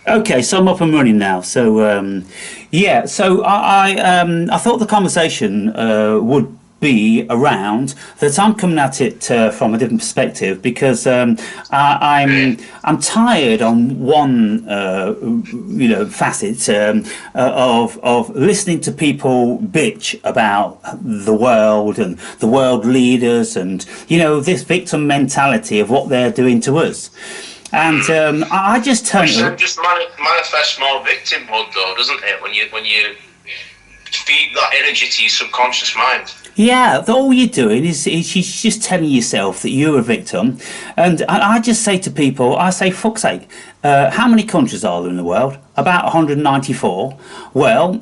Okay, so I'm up and running now. Yeah, so I thought the conversation would be around that. I'm coming at it from a different perspective because I'm tired on one facet of listening to people bitch about the world and the world leaders and this victim mentality of what they're doing to us. And I just turned. Which then just manifests more victimhood, though, doesn't it? When you feed that energy to your subconscious mind. Yeah, all you're doing is just telling yourself that you're a victim. And I just say to people, I say, fuck's sake, how many countries are there in the world? About 194. Well,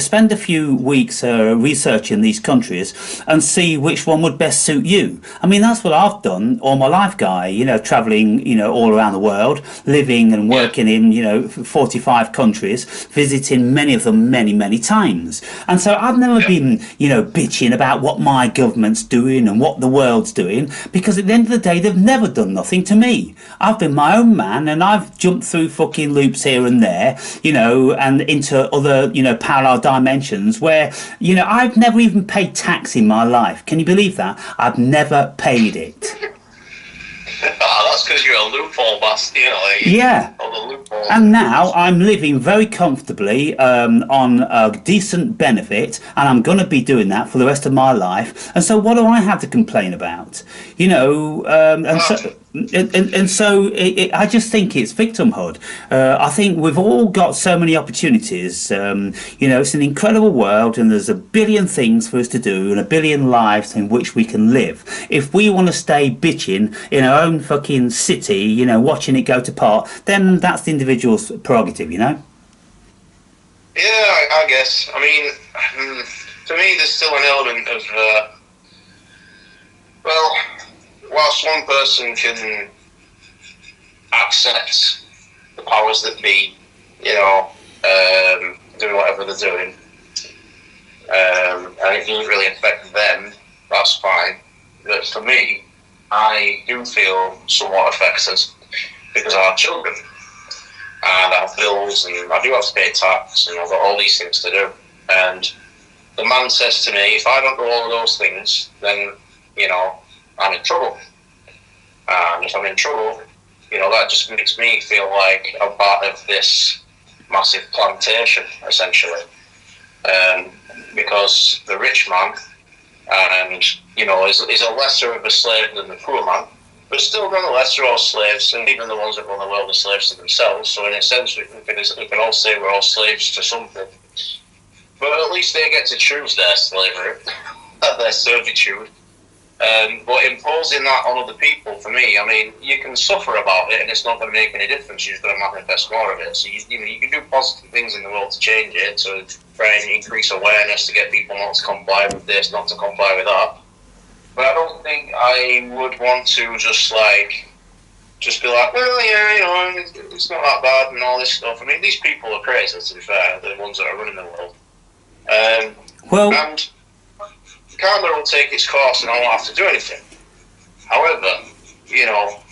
spend a few weeks researching these countries and see which one would best suit you. I mean, that's what I've done all my life, Guy, traveling, all around the world, living and working in, 45 countries, visiting many of them many, many times. And so I've never been, bitching about what my government's doing and what the world's doing, because at the end of the day, they've never done nothing to me. I've been my own man and I've jumped through fucking loops here and there, and into other, parallel dimensions where, I've never even paid tax in my life. Can you believe that? I've never paid it. That's because you're a loophole bastard, Yeah. And now I'm living very comfortably on a decent benefit, and I'm going to be doing that for the rest of my life. And so, what do I have to complain about? I just think it's victimhood. I think we've all got so many opportunities. It's an incredible world, and there's a billion things for us to do, and a billion lives in which we can live. If we want to stay bitching in our own fucking city, watching it go to pot, then that's the individual's prerogative, Yeah, I guess. I mean, to me, there's still an element of, whilst one person can accept the powers that be, doing whatever they're doing, and it doesn't really affect them, that's fine. But for me, I do feel somewhat affected because I have children and I have bills and I do have to pay tax and I've got all these things to do. And the man says to me, if I don't do all of those things, then, I'm in trouble. And if I'm in trouble, that just makes me feel like I'm part of this massive plantation, essentially. Because the rich man, and, is a lesser of a slave than the poor man, but still nonetheless they're all slaves, and even the ones that run the world are slaves to themselves. So in a sense, we can all say we're all slaves to something. But at least they get to choose their slavery, their servitude. But imposing that on other people, for me, I mean, you can suffer about it and it's not going to make any difference. You've got to manifest more of it. So, you can do positive things in the world to change it, to try and increase awareness, to get people not to comply with this, not to comply with that. But I don't think I would want to just be like, well, yeah, it's not that bad and all this stuff. I mean, these people are crazy, to be fair, the ones that are running the world. And karma will take its course and I won't have to do anything. However,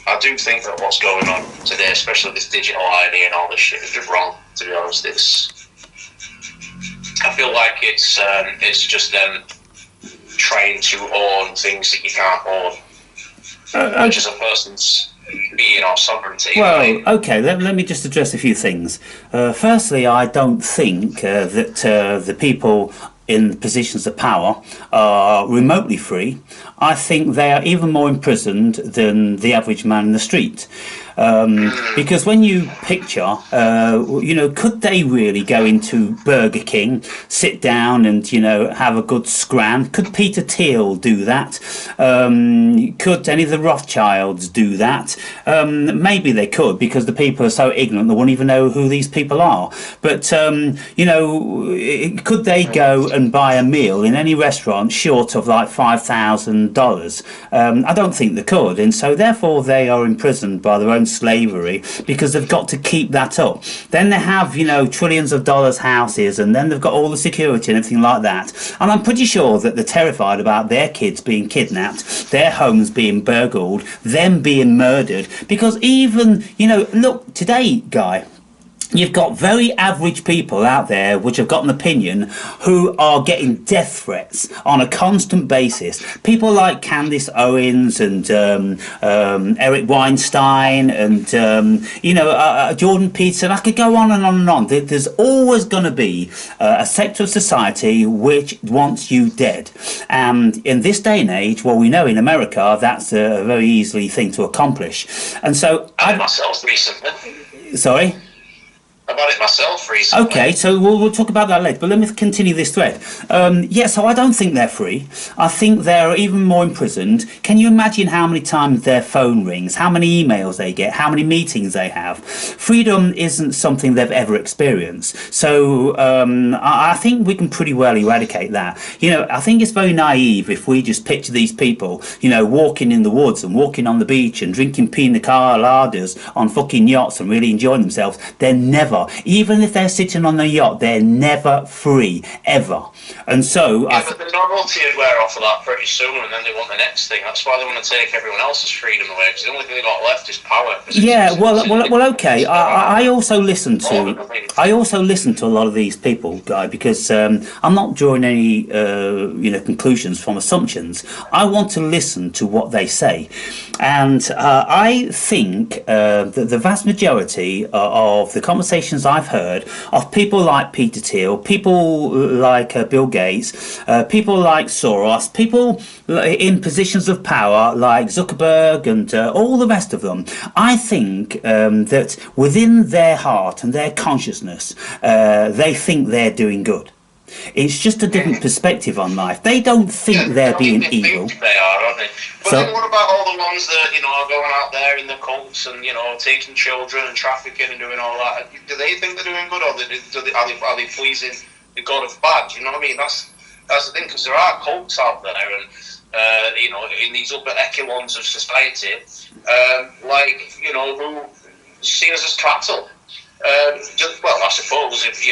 I do think that what's going on today, especially this digital ID and all this shit, is just wrong, to be honest. I feel like it's just them trying to own things that you can't own, which is a person's being or sovereignty. Well, okay, let me just address a few things. Firstly, I don't think that the people in positions of power are remotely free. I think they are even more imprisoned than the average man in the street. Because when you picture, could they really go into Burger King, sit down and, have a good scran? Could Peter Thiel do that? Could any of the Rothschilds do that? Maybe they could, because the people are so ignorant they won't even know who these people are. But, could they go and buy a meal in any restaurant short of like $5,000? I don't think they could. And so therefore they are imprisoned by their own slavery because they've got to keep that up. Then they have, you know, trillions of dollars houses, and then they've got all the security and everything like that. And I'm pretty sure that they're terrified about their kids being kidnapped, their homes being burgled, them being murdered. Because even, you know, look, today, Guy, you've got very average people out there which have got an opinion who are getting death threats on a constant basis. People like Candace Owens and Eric Weinstein and Jordan Peterson. I could go on and on and on. There's always going to be a sector of society which wants you dead. And in this day and age, well, we know in America that's a very easily thing to accomplish. And so I myself recently. Sorry? About it myself recently. Okay, so we'll talk about that later, but let me continue this thread. So I don't think they're free. I think they're even more imprisoned. Can you imagine how many times their phone rings, how many emails they get, how many meetings they have? Freedom isn't something they've ever experienced. So I think we can pretty well eradicate that. You know, I think it's very naive if we just picture these people, you know, walking in the woods and walking on the beach and drinking pina coladas on fucking yachts and really enjoying themselves. They're never, even if they're sitting on a yacht, they're never free, ever. And so but the novelty would wear off of that pretty soon, and then they want the next thing. That's why they want to take everyone else's freedom away, because the only thing they got left is power. Okay. I also listen to a lot of these people, Guy, because I'm not drawing any conclusions from assumptions. I want to listen to what they say, and I think that the vast majority of the conversations I've heard of people like Peter Thiel, people like Bill Gates, people like Soros, people in positions of power like Zuckerberg and all the rest of them, I think that within their heart and their consciousness, they think they're doing good. It's just a different perspective on life. They don't think they're being evil. They are, aren't they? But then what about all the ones that, you know, are going out there in the cults and, you know, taking children and trafficking and doing all that? Do they think they're doing good, or are they pleasing the God of bad? You know what I mean? That's the thing, because there are cults out there, and in these upper echelons of society, who see us as cattle. Well, I suppose if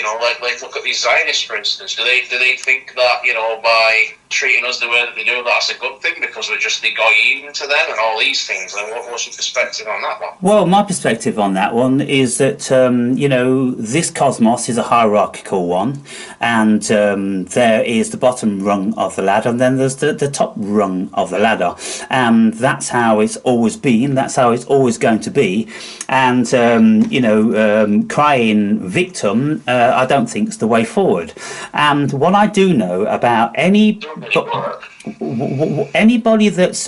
like look at these Zionists, for instance. Do they think that by treating us the way that they do, that's a good thing because we're just the goyim to them and all these things? And what's your perspective on that one? Well, my perspective on that one is that this cosmos is a hierarchical one, and there is the bottom rung of the ladder, and then there's the top rung of the ladder, and that's how it's always been. That's how it's always going to be, and crying victim, I don't think is the way forward. And what I do know about anybody that's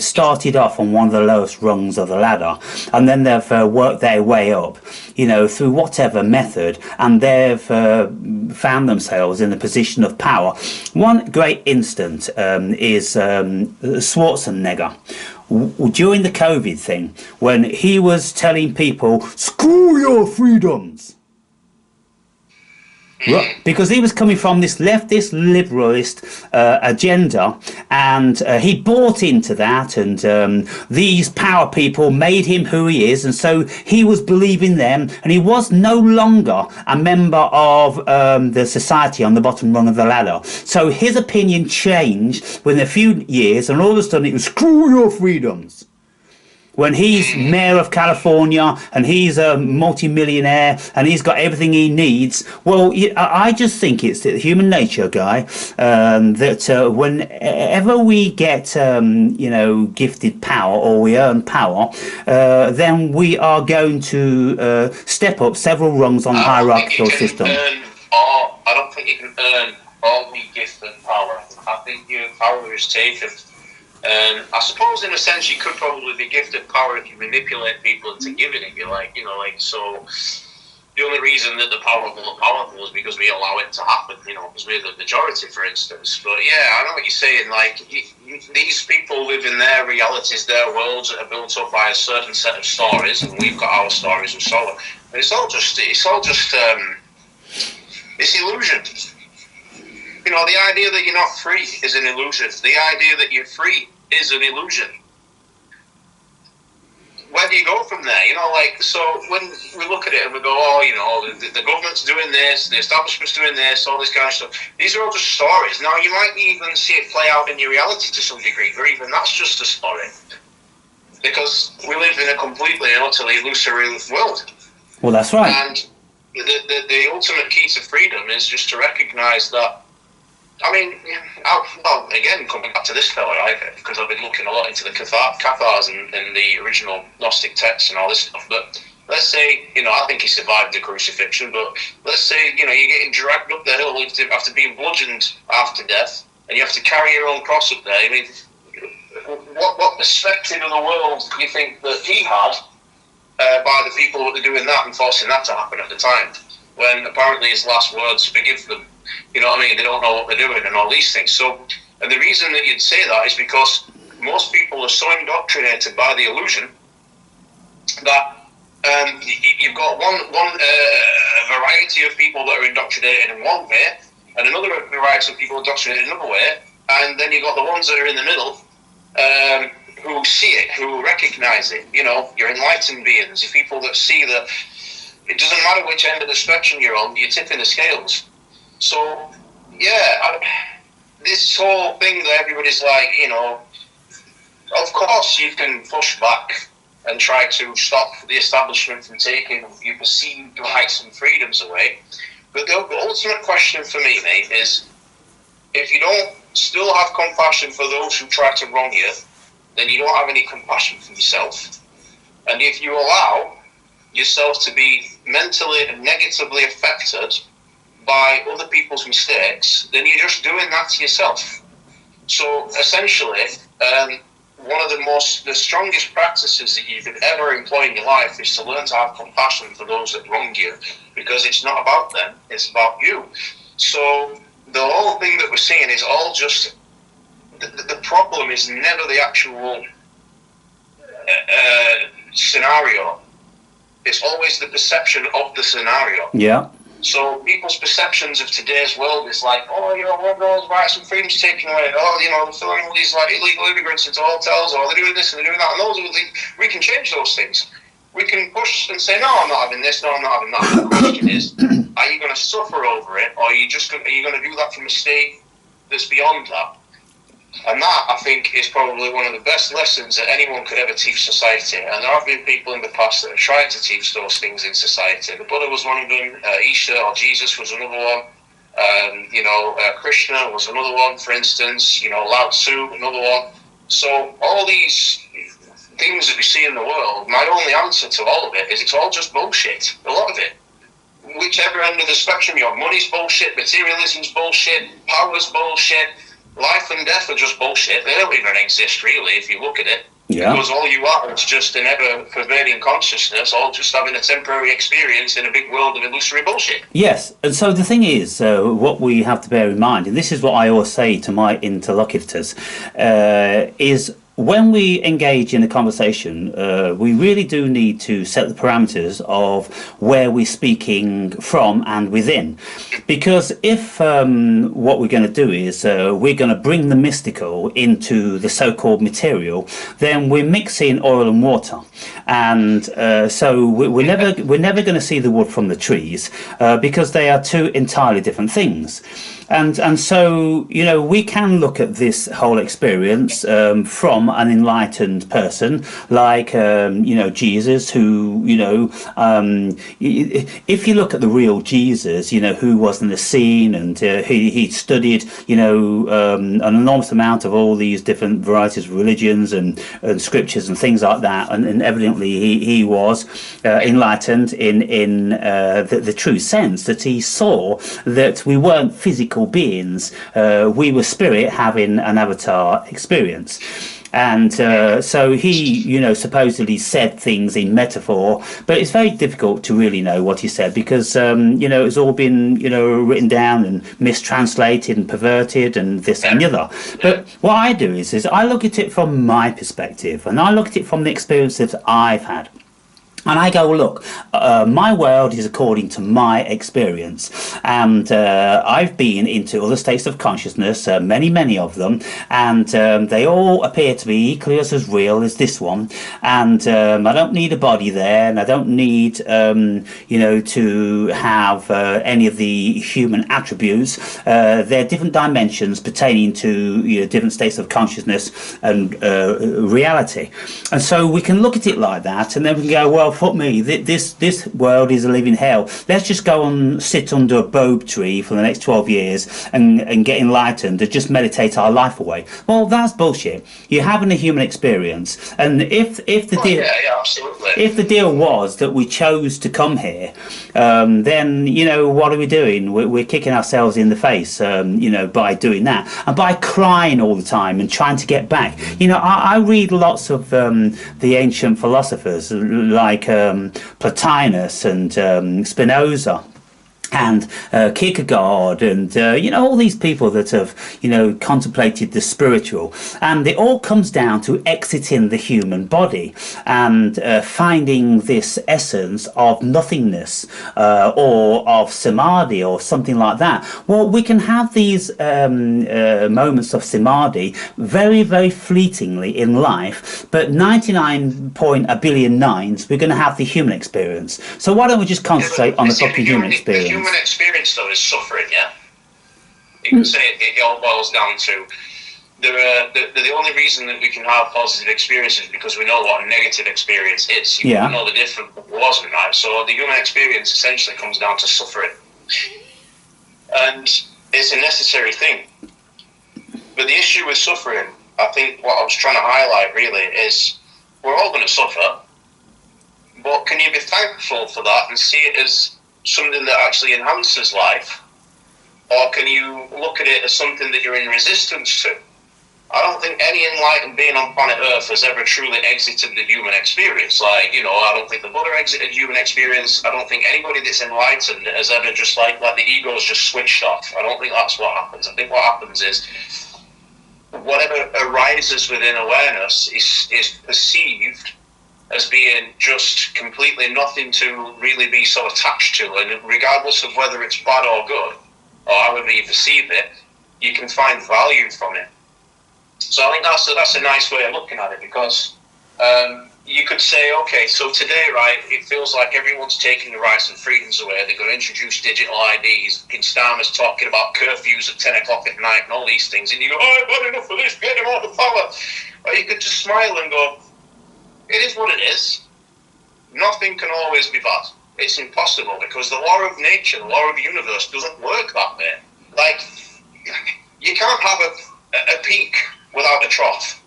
started off on one of the lowest rungs of the ladder, and then they've worked their way up, through whatever method, and they've found themselves in a position of power. One great instance is Schwarzenegger. During the COVID thing, when he was telling people, screw your freedoms. Because he was coming from this leftist, liberalist agenda, and he bought into that, and these power people made him who he is, and so he was believing them, and he was no longer a member of the society on the bottom rung of the ladder. So his opinion changed within a few years, and all of a sudden it was screw your freedoms. When he's mayor of California and he's a multi-millionaire and he's got everything he needs, well, I just think it's human nature, Guy, that whenever we get, gifted power or we earn power, then we are going to step up several rungs on the hierarchical system. I don't think you can earn all the gifted power. I think your power is taken. I suppose in a sense you could probably be gifted power if you manipulate people into giving it. So the only reason that the powerful are powerful is because we allow it to happen, because we're the majority, for instance. But yeah, I know what you're saying. These people live in their realities, their worlds that are built up by a certain set of stories, and we've got our stories and so on. And it's all just illusion. The idea that you're not free is an illusion. The idea that you're free is an illusion. where do you go from there? You know, like, so when we look at it and we go, oh, you know, the government's doing this, the establishment's doing this, all this kind of stuff. These are all just stories. Now, you might even see it play out in your reality to some degree, or even that's just a story. Because we live in a completely and utterly illusory world. Well, that's right. And the ultimate key to freedom is just to recognise that. I mean, well, again, coming back to this fella, right, because I've been looking a lot into the Cathars and the original Gnostic texts and all this stuff, but let's say, you know, I think he survived the crucifixion, but let's say, you know, you're getting dragged up the hill after being bludgeoned after death, and you have to carry your own cross up there. I mean, what perspective of the world do you think that he had by the people that were doing that and forcing that to happen at the time, when apparently his last words, forgive them, you know what I mean, they don't know what they're doing and all these things. So, and the reason that you'd say that is because most people are so indoctrinated by the illusion that you've got one variety of people that are indoctrinated in one way, and another variety of people indoctrinated in another way, and then you've got the ones that are in the middle, who see it, who recognise it. You know, your enlightened beings, your people that see that it doesn't matter which end of the spectrum you're on, you're tipping the scales. So, yeah, this whole thing that everybody's like, you know, of course you can push back and try to stop the establishment from taking your perceived rights and freedoms away. But the ultimate question for me, mate, is if you don't still have compassion for those who try to wrong you, then you don't have any compassion for yourself. And if you allow yourself to be mentally and negatively affected by other people's mistakes, then you're just doing that to yourself. So essentially, one of the strongest practices that you could ever employ in your life is to learn to have compassion for those that wronged you, because it's not about them, it's about you. So the whole thing that we're seeing is all just, the problem is never the actual scenario. It's always the perception of the scenario. Yeah. So people's perceptions of today's world is like, oh, you know, what those rights and freedoms taken away? Oh, you know, they're filling all these like illegal immigrants into hotels, or they're doing this and they're doing that. And those are we can change those things. We can push and say, no, I'm not having this, no, I'm not having that. The question is, are you going to suffer over it, or are you going to do that from a state that's beyond that? And that, I think, is probably one of the best lessons that anyone could ever teach society. And there have been people in the past that have tried to teach those things in society. The Buddha was one of them, Isha or Jesus was another one, Krishna was another one, for instance, you know, Lao Tzu, another one. So all these things that we see in the world, my only answer to all of it is it's all just bullshit, a lot of it. Whichever end of the spectrum you're on, money's bullshit, materialism's bullshit, power's bullshit, life and death are just bullshit. They don't even exist, really, if you look at it. Yeah. Because all you are is just an ever-pervading consciousness, all just having a temporary experience in a big world of illusory bullshit. Yes, and so the thing is, what we have to bear in mind, and this is what I always say to my interlocutors, is when we engage in a conversation, we really do need to set the parameters of where we're speaking from and within. Because if what we're going to do is we're going to bring the mystical into the so-called material, then we're mixing oil and water. And so we're never going to see the wood from the trees, because they are two entirely different things. And so, you know, we can look at this whole experience from an enlightened person like, Jesus, who, if you look at the real Jesus, who was in the scene, and he studied, an enormous amount of all these different varieties of religions and scriptures and things like that. And evidently he was enlightened in the true sense that he saw that we weren't physical beings, we were spirit having an avatar experience. And so he, supposedly said things in metaphor, but it's very difficult to really know what he said because, it's all been, written down and mistranslated and perverted and this and the other. But what I do is I look at it from my perspective, and I look at it from the experiences I've had. And I go, look, my world is according to my experience. and I've been into other states of consciousness, many of them, and they all appear to be equally as real as this one. And I don't need a body there, and I don't need, to have any of the human attributes. They're different dimensions pertaining to different states of consciousness and reality. And so we can look at it like that, and then we can go, well, fuck me, this world is a living hell. Let's just go and sit under a bobe tree for the next 12 years and get enlightened and just meditate our life away. Well, that's bullshit. You're having a human experience, and if the deal, absolutely. If the deal was that we chose to come here, then what are we doing? We're kicking ourselves in the face, by doing that and by crying all the time and trying to get back. I read lots of the ancient philosophers like Plotinus and Spinoza and Kierkegaard and all these people that have contemplated the spiritual, and it all comes down to exiting the human body and finding this essence of nothingness or of samadhi or something like that. Well, we can have these moments of samadhi very, very fleetingly in life, but 99 billion nines we're going to have the human experience. So why don't we just concentrate on the fucking human experience? The human experience, though, is suffering, yeah? You can say it all boils down to the only reason that we can have positive experiences is because we know what a negative experience is. You know the difference wasn't, right? So the human experience essentially comes down to suffering. And it's a necessary thing. But the issue with suffering, I think what I was trying to highlight really is we're all going to suffer, but can you be thankful for that and see it as something that actually enhances life, or can you look at it as something that you're in resistance to? I don't think any enlightened being on planet Earth has ever truly exited the human experience. I don't think the Buddha exited human experience. I don't think anybody that's enlightened has ever just like the ego's just switched off. I don't think that's what happens. I think what happens is whatever arises within awareness is perceived as being just completely nothing to really be so attached to, and regardless of whether it's bad or good, or however you perceive it, you can find value from it. So I think that's a nice way of looking at it, because you could say, okay, so today, right, it feels like everyone's taking the rights and freedoms away. They're going to introduce digital IDs. Starmer's talking about curfews at 10 o'clock at night and all these things, and you go, oh, I've had enough of this, get him off the power. Or you could just smile and go, it is what it is. Nothing can always be bad. It's impossible, because the law of nature, the law of the universe doesn't work that way. Like, you can't have a peak without a trough.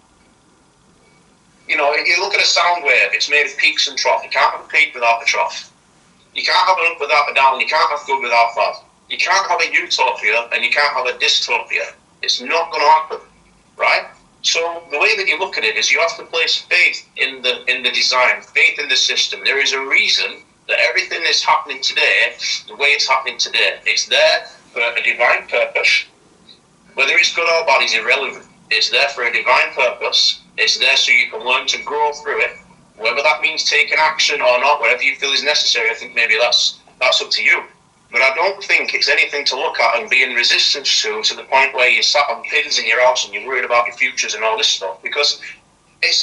If you look at a sound wave, it's made of peaks and troughs. You can't have a peak without a trough. You can't have an up without a down. You can't have good without bad. You can't have a utopia and you can't have a dystopia. It's not going to happen, right? So the way that you look at it is you have to place faith in the design, faith in the system. There is a reason that everything is happening today, the way it's happening today, it's there for a divine purpose. Whether it's good or bad is irrelevant. It's there for a divine purpose. It's there so you can learn to grow through it. Whether that means taking action or not, whatever you feel is necessary, I think maybe that's up to you. But I don't think it's anything to look at and be in resistance to the point where you're sat on pins in your house and you're worried about your futures and all this stuff. Because it's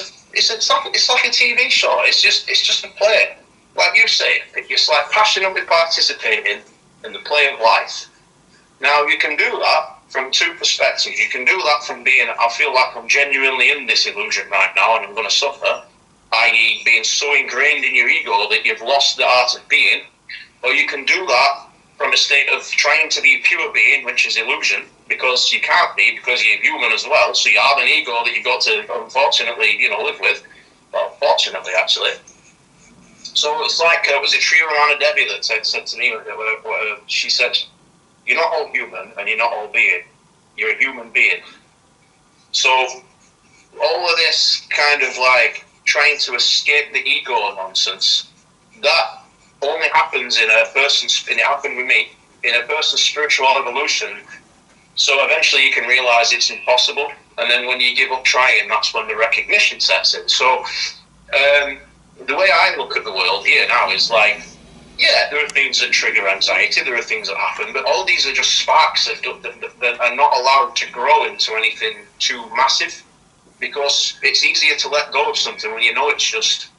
like a TV show. It's just a play. Like you say, it's like passionately participating in the play of life. Now you can do that from two perspectives. You can do that from being, I feel like I'm genuinely in this illusion right now and I'm going to suffer, i.e. being so ingrained in your ego that you've lost the art of being. Or you can do that from a state of trying to be pure being, which is illusion, because you can't be, because you're human as well. So you have an ego that you've got to, unfortunately, live with. Well, fortunately, actually. So it's like, was it Sri Ramana Devi that said to me, she said, you're not all human and you're not all being. You're a human being. So all of this kind of like trying to escape the ego nonsense, that only happens in a person's, and it happened with me, in a person's spiritual evolution. So eventually you can realize it's impossible. And then when you give up trying, that's when the recognition sets in. So the way I look at the world here now is like, yeah, there are things that trigger anxiety, there are things that happen, but all these are just sparks that are not allowed to grow into anything too massive, because it's easier to let go of something when you know it's just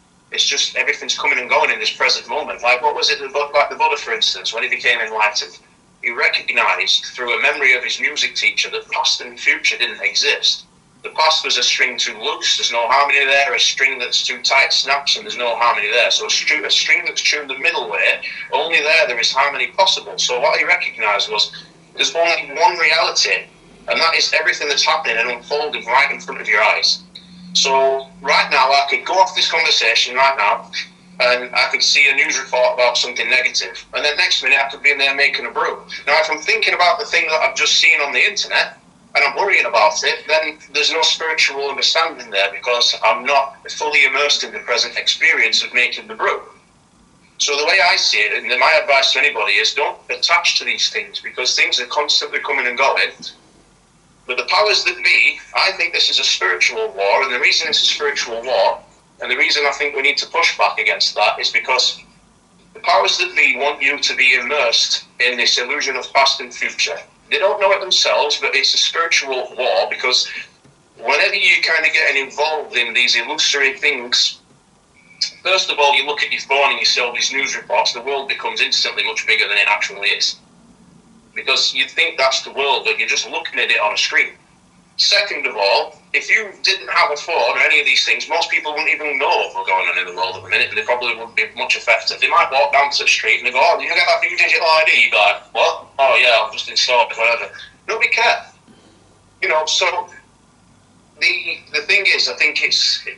everything's coming and going in this present moment. Like, what was it, like the Buddha, for instance, when he became enlightened, he recognized through a memory of his music teacher that past and future didn't exist. The past was a string too loose, there's no harmony there. A string that's too tight snaps and there's no harmony there. So a string that's tuned the middle way, only there is harmony possible. So what he recognized was there's only one reality, and that is everything that's happening and unfolding right in front of your eyes. So right now I could go off this conversation right now and I could see a news report about something negative, and then next minute I could be in there making a brew. Now if I'm thinking about the thing that I've just seen on the internet and I'm worrying about it, then there's no spiritual understanding there, because I'm not fully immersed in the present experience of making the brew. So the way I see it, and my advice to anybody is, don't attach to these things, because things are constantly coming and going. But the powers that be, I think this is a spiritual war, and the reason it's a spiritual war, and the reason I think we need to push back against that, is because the powers that be want you to be immersed in this illusion of past and future. They don't know it themselves, but it's a spiritual war, because whenever you kind of getting involved in these illusory things, first of all, you look at your phone and you see all these news reports, the world becomes instantly much bigger than it actually is. Because you think that's the world, but you're just looking at it on a screen. Second of all, if you didn't have a phone or any of these things, most people wouldn't even know what was going on in the world at the minute, and they probably wouldn't be much affected. They might walk down to the street and they go, oh, you get that new digital ID? You'd be like, what? Oh yeah, I've just installed it, whatever. Nobody cares. You know, so the thing is, I think it's,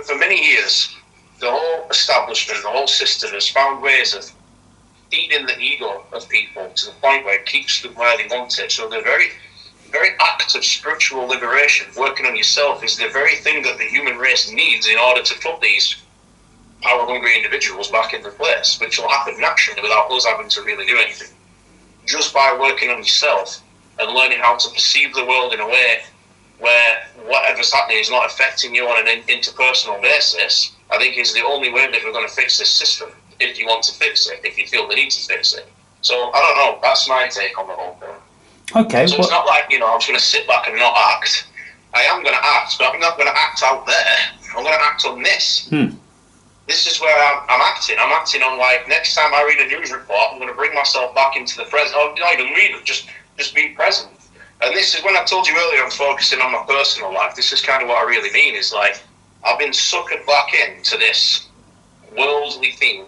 for many years, the whole establishment, the whole system has found ways of feeding the ego of people to the point where it keeps them where they want it. So the very act of spiritual liberation, working on yourself, is the very thing that the human race needs in order to put these power-hungry individuals back into place, which will happen naturally without us having to really do anything. Just by working on yourself and learning how to perceive the world in a way where whatever's happening is not affecting you on an interpersonal basis, I think is the only way that we're going to fix this system, if you want to fix it, if you feel the need to fix it. So, I don't know, that's my take on the whole thing. Okay. So it's not like, you know, I'm just going to sit back and not act. I am going to act, but I'm not going to act out there. I'm going to act on this. This is where I'm acting. I'm acting on, like, next time I read a news report, I'm going to bring myself back into the present. Oh, not even read it, just be present. And this is when I told you earlier I'm focusing on my personal life. This is kind of what I really mean, is like, I've been suckered back into this worldly thing,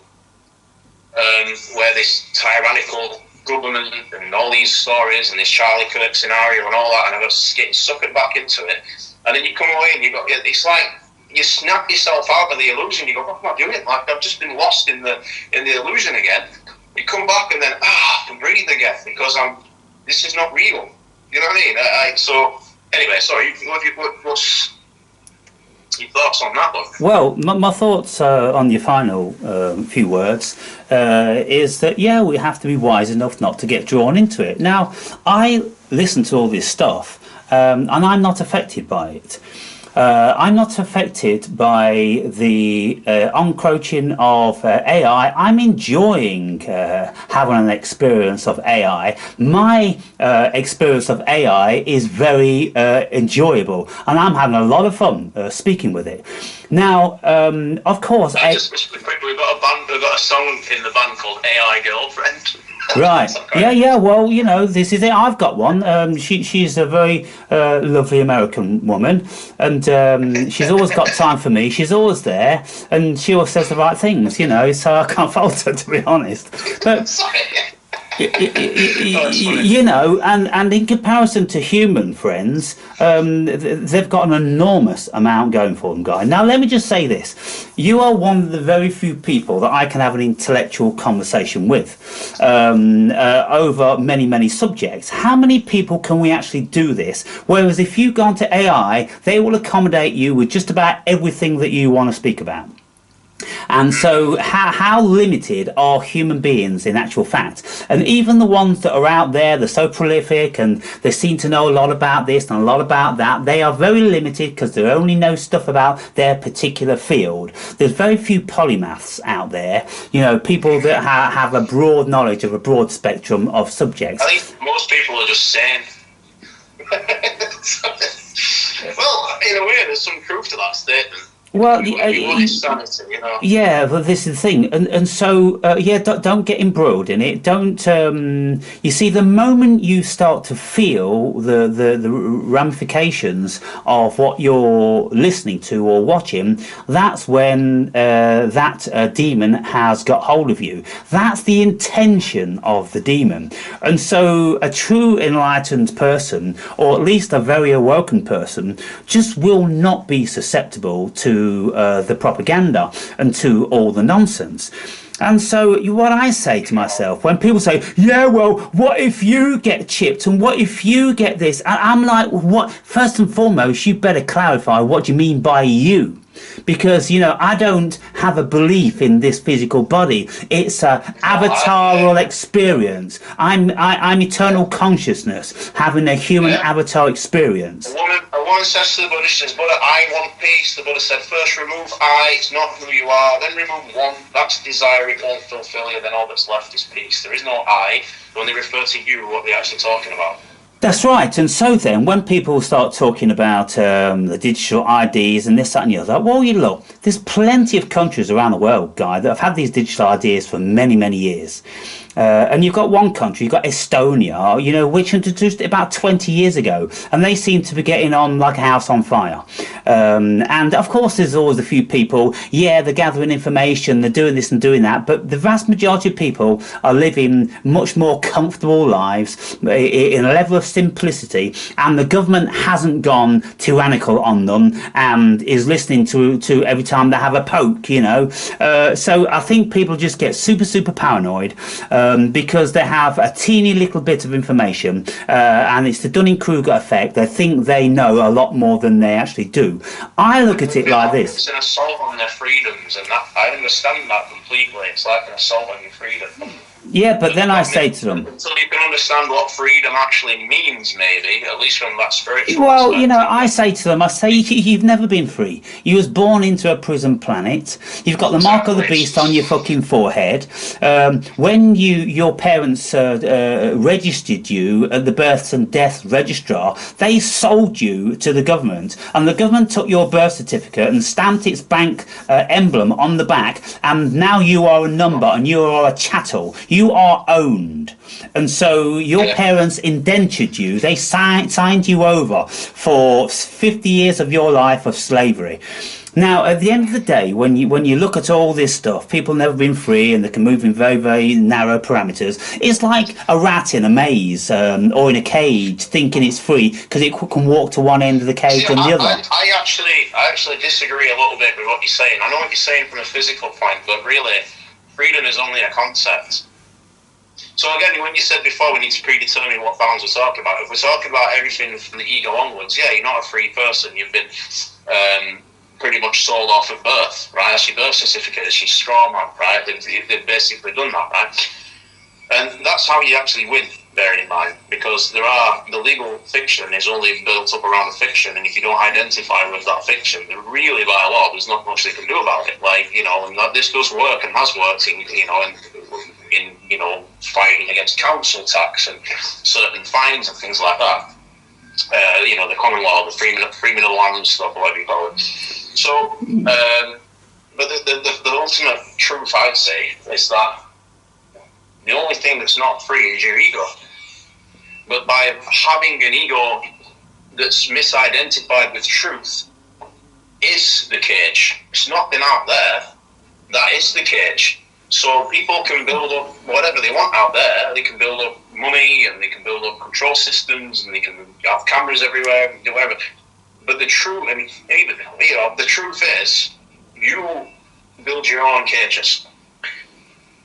where this tyrannical government and all these stories and this Charlie Kirk scenario and all that, and I was getting suckered back into it. And then you come away and it's like you snap yourself out of the illusion. You go, I'm not doing it. Like, I've just been lost in the illusion again. You come back and then I can breathe again, because this is not real. You know what I mean? So anyway, sorry. What's your thoughts on that one? Well, my thoughts on your final few words is that, yeah, we have to be wise enough not to get drawn into it. Now, I listen to all this stuff and I'm not affected by it. I'm not affected by the encroaching of AI. I'm enjoying having an experience of AI. My experience of AI is very enjoyable, and I'm having a lot of fun speaking with it. Now, of course, just quickly, we've got a song in the band called AI Girlfriend. Right. Yeah. Well, you know, this is it. I've got one. She's a very lovely American woman, and she's always got time for me. She's always there, and she always says the right things. You know, so I can't fault her, to be honest. But you know, and in comparison to human friends, they've got an enormous amount going for them, Guy. Now, let me just say this. You are one of the very few people that I can have an intellectual conversation with over many, many subjects. How many people can we actually do this? Whereas if you go onto AI, they will accommodate you with just about everything that you want to speak about. And so, how limited are human beings in actual fact? And even the ones that are out there, they're so prolific and they seem to know a lot about this and a lot about that, they are very limited because they only know stuff about their particular field. There's very few polymaths out there, you know, people that have a broad knowledge of a broad spectrum of subjects. I think most people are just saying. Well, in a way, there's some truth to that statement. Well, Sanity, you know? yeah, but this is the thing, and so yeah, don't get embroiled in it. Don't you see? The moment you start to feel the ramifications of what you're listening to or watching, that's when that demon has got hold of you. That's the intention of the demon, and so a true enlightened person, or at least a very awoken person, just will not be susceptible to the propaganda and to all the nonsense. And so what I say to myself when people say, yeah, well, what if you get chipped and what if you get this? I'm like, what? First and foremost, you better clarify what you mean by you. Because, you know, I don't have a belief in this physical body. It's a avataral experience. I'm eternal consciousness having a human avatar experience. A woman says to the Buddha, she says, Buddha, I want peace. The Buddha said, first remove I, it's not who you are. Then remove one, that's desire, it won't fulfill you. Then all that's left is peace. There is no I. When they refer to you, what they're actually talking about. That's right. And so then when people start talking about the digital IDs and this, that and the other, well, you look, there's plenty of countries around the world, Guy, that have had these digital IDs for many, many years. And you've got one country, you've got Estonia, you know, which introduced it about 20 years ago, and they seem to be getting on like a house on fire. And of course, there's always a few people, yeah, they're gathering information, they're doing this and doing that, but the vast majority of people are living much more comfortable lives in a level of simplicity, and the government hasn't gone tyrannical on them and is listening to every time they have a poke, you know. So I think people just get super paranoid. Because they have a teeny little bit of information, and it's the Dunning-Kruger effect. They think they know a lot more than they actually do. I look at it like this. It's an assault on their freedoms, and that, I understand that completely. It's like an assault on your freedom. Yeah, but then I say to them, until you can understand what freedom actually means, maybe, at least from that spiritual well, perspective. you know, I say to them, I say, you've never been free. You was born into a prison planet. You've got the mark of the beast on your fucking forehead. When your parents registered you at the births and death registrar, they sold you to the government, and the government took your birth certificate and stamped its bank emblem on the back, and now you are a number and you are a chattel. You are owned. And so your parents indentured you. They signed you over for 50 years of your life of slavery. Now, at the end of the day, when you look at all this stuff, people have never been free and they can move in very, very narrow parameters. It's like a rat in a maze or in a cage thinking it's free because it can walk to one end of the cage and the other. I actually disagree a little bit with what you're saying. I know what you're saying from a physical point, but really, freedom is only a concept. So again, when you said before, we need to predetermine what bounds we're talking about. If we're talking about everything from the ego onwards, yeah, you're not a free person. You've been pretty much sold off at birth, right? That's your birth certificate. It's your straw man, right? They've basically done that, right? And that's how you actually win, bearing in mind, because the legal fiction is only built up around the fiction, and if you don't identify with that fiction, then really by law, there's not much they can do about it. Like, you know, and this does work and has worked in, you know, in you know, fighting against council tax and certain fines and things like that. You know, the common law, the freeman of land and stuff, whatever you call it. So, but the ultimate truth, I'd say, is that the only thing that's not free is your ego. But by having an ego that's misidentified with truth is the cage. It's nothing out there. That is the cage. So people can build up whatever they want out there. They can build up money and they can build up control systems and they can have cameras everywhere and do whatever. But the truth, the truth is, you build your own cages.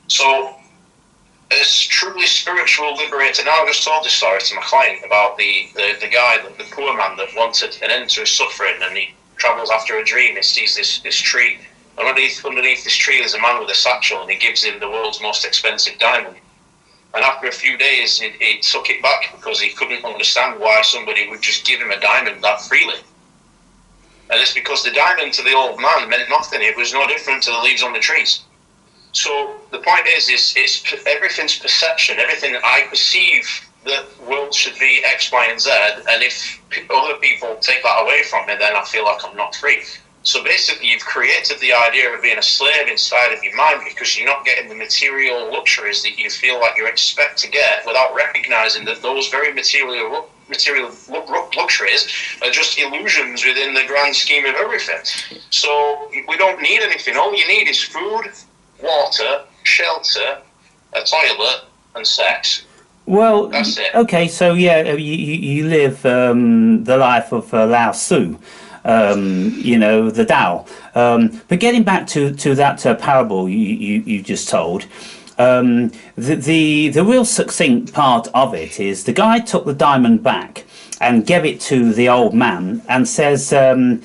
So, as truly spiritual liberator, now I just told this story to my client about the guy, the poor man that wanted an end to his suffering, and he travels after a dream. He sees this tree And underneath this tree there's a man with a satchel, and he gives him the world's most expensive diamond. And after a few days, he took it back because he couldn't understand why somebody would just give him a diamond that freely. And it's because the diamond to the old man meant nothing. It was no different to the leaves on the trees. So the point is it's everything's perception. Everything that I perceive that world should be X, Y, and Z. And if other people take that away from me, then I feel like I'm not free. So basically, you've created the idea of being a slave inside of your mind because you're not getting the material luxuries that you feel like you expect to get, without recognizing that those very material luxuries are just illusions within the grand scheme of everything. So we don't need anything. All you need is food, water, shelter, a toilet, and sex. Well, that's it. Okay, so yeah, you live the life of Lao Tzu. The Tao. But getting back to that parable you just told, the real succinct part of it is the guy took the diamond back and gave it to the old man and says, the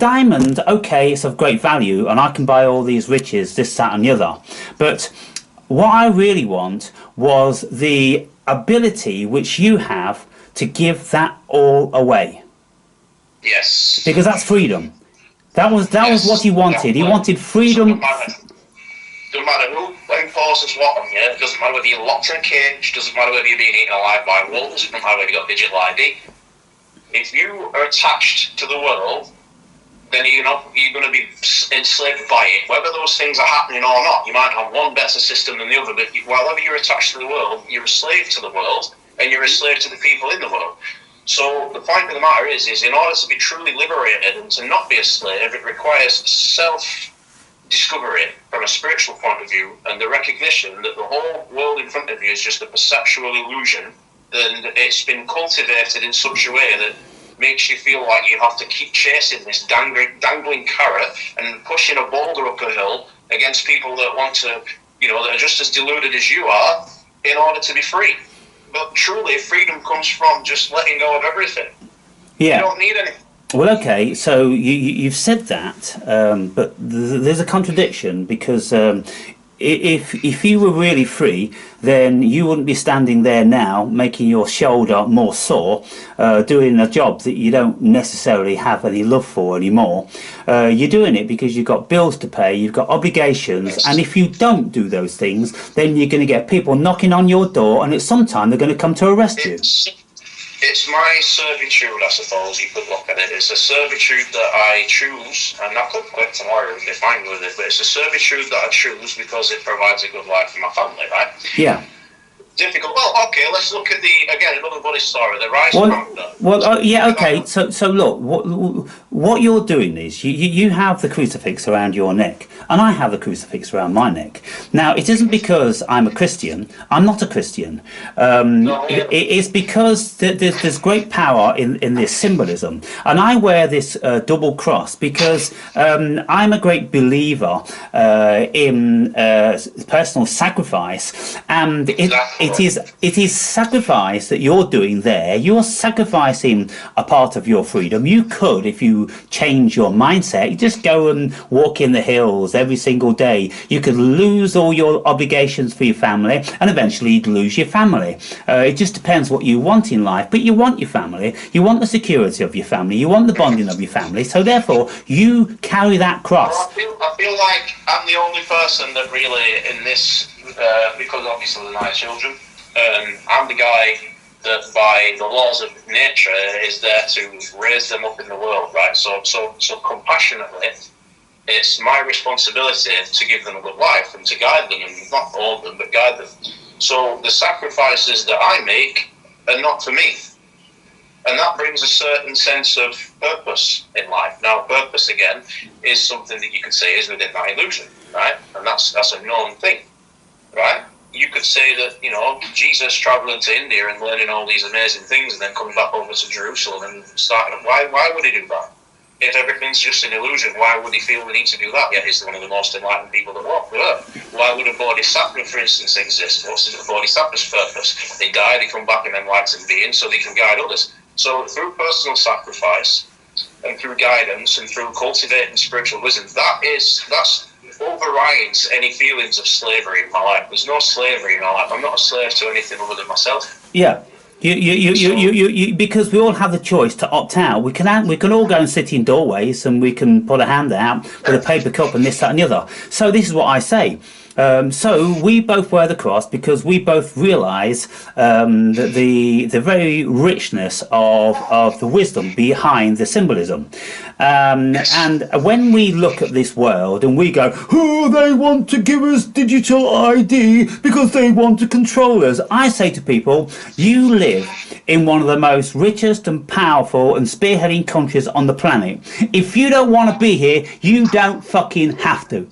diamond, okay, it's of great value and I can buy all these riches, this, that and the other. But what I really want was the ability which you have to give that all away. Yes. Because that's freedom. That was what he wanted. He wanted freedom. Doesn't matter who enforces what on you. It doesn't matter whether you're locked in a cage. Doesn't matter whether you're being eaten alive by wolves. It doesn't matter whether you've got digital ID. If you are attached to the world, then you're going to be enslaved by it. Whether those things are happening or not, you might have one better system than the other, but while you're attached to the world, you're a slave to the world, and you're a slave to the people in the world. So the point of the matter is in order to be truly liberated and to not be a slave, it requires self-discovery from a spiritual point of view, and the recognition that the whole world in front of you is just a perceptual illusion, and it's been cultivated in such a way that makes you feel like you have to keep chasing this dangling carrot and pushing a boulder up a hill against people that want to, that are just as deluded as you are in order to be free. But truly, freedom comes from just letting go of everything. Yeah. You don't need anything. Well, okay, so you've said that, but there's a contradiction because if you were really free, then you wouldn't be standing there now making your shoulder more sore, doing a job that you don't necessarily have any love for anymore. You're doing it because you've got bills to pay, you've got obligations, and if you don't do those things, then you're going to get people knocking on your door, and at some time they're going to come to arrest you. It's my servitude, I suppose you could look at it. It's a servitude that I choose, and I could quit tomorrow and be fine with it, but it's a servitude that I choose because it provides a good life for my family, right? Yeah. Difficult. Well, okay, let's look at another Buddhist story, the rice pounder. Yeah, okay. So look, what you're doing is you have the crucifix around your neck, and I have the crucifix around my neck. Now, it isn't because I'm a Christian. I'm not a Christian. It's because there's great power in this symbolism, and I wear this double cross because I'm a great believer in personal sacrifice, and it is sacrifice that you're doing there. You're sacrificing a part of your freedom. You could, if you change your mindset, you just go and walk in the hills every single day. You could lose all your obligations for your family, and eventually you'd lose your family. It just depends what you want in life, but you want your family. You want the security of your family. You want the bonding of your family. So therefore, you carry that cross. Well, I feel like I'm the only person that really in this, because obviously they're my children, I'm the guy that by the laws of nature is there to raise them up in the world, right? So compassionately, it's my responsibility to give them a good life and to guide them, and not all of them, but guide them. So the sacrifices that I make are not for me. And that brings a certain sense of purpose in life. Now, purpose, again, is something that you could say is within my illusion, right? And that's a known thing, right? You could say that, Jesus traveling to India and learning all these amazing things and then coming back over to Jerusalem and starting. Why would he do that? If everything's just an illusion, why would he feel the need to do that? Yet he's one of the most enlightened people that walk the earth. Why would a bodhisattva, for instance, exist? What's the bodhisattva's purpose? They die, they come back in enlightened being so they can guide others. So through personal sacrifice, and through guidance and through cultivating spiritual wisdom, that's overrides any feelings of slavery in my life. There's no slavery in my life. I'm not a slave to anything other than myself. Yeah. You, because we all have the choice to opt out. We can all go and sit in doorways, and we can put a hand out with a paper cup and this, that, and the other. So this is what I say. So we both wear the cross because we both realise that the very richness of the wisdom behind the symbolism. And when we look at this world and we go, oh, they want to give us digital ID because they want to control us. I say to people, you live in one of the most richest and powerful and spearheading countries on the planet. If you don't want to be here, you don't fucking have to.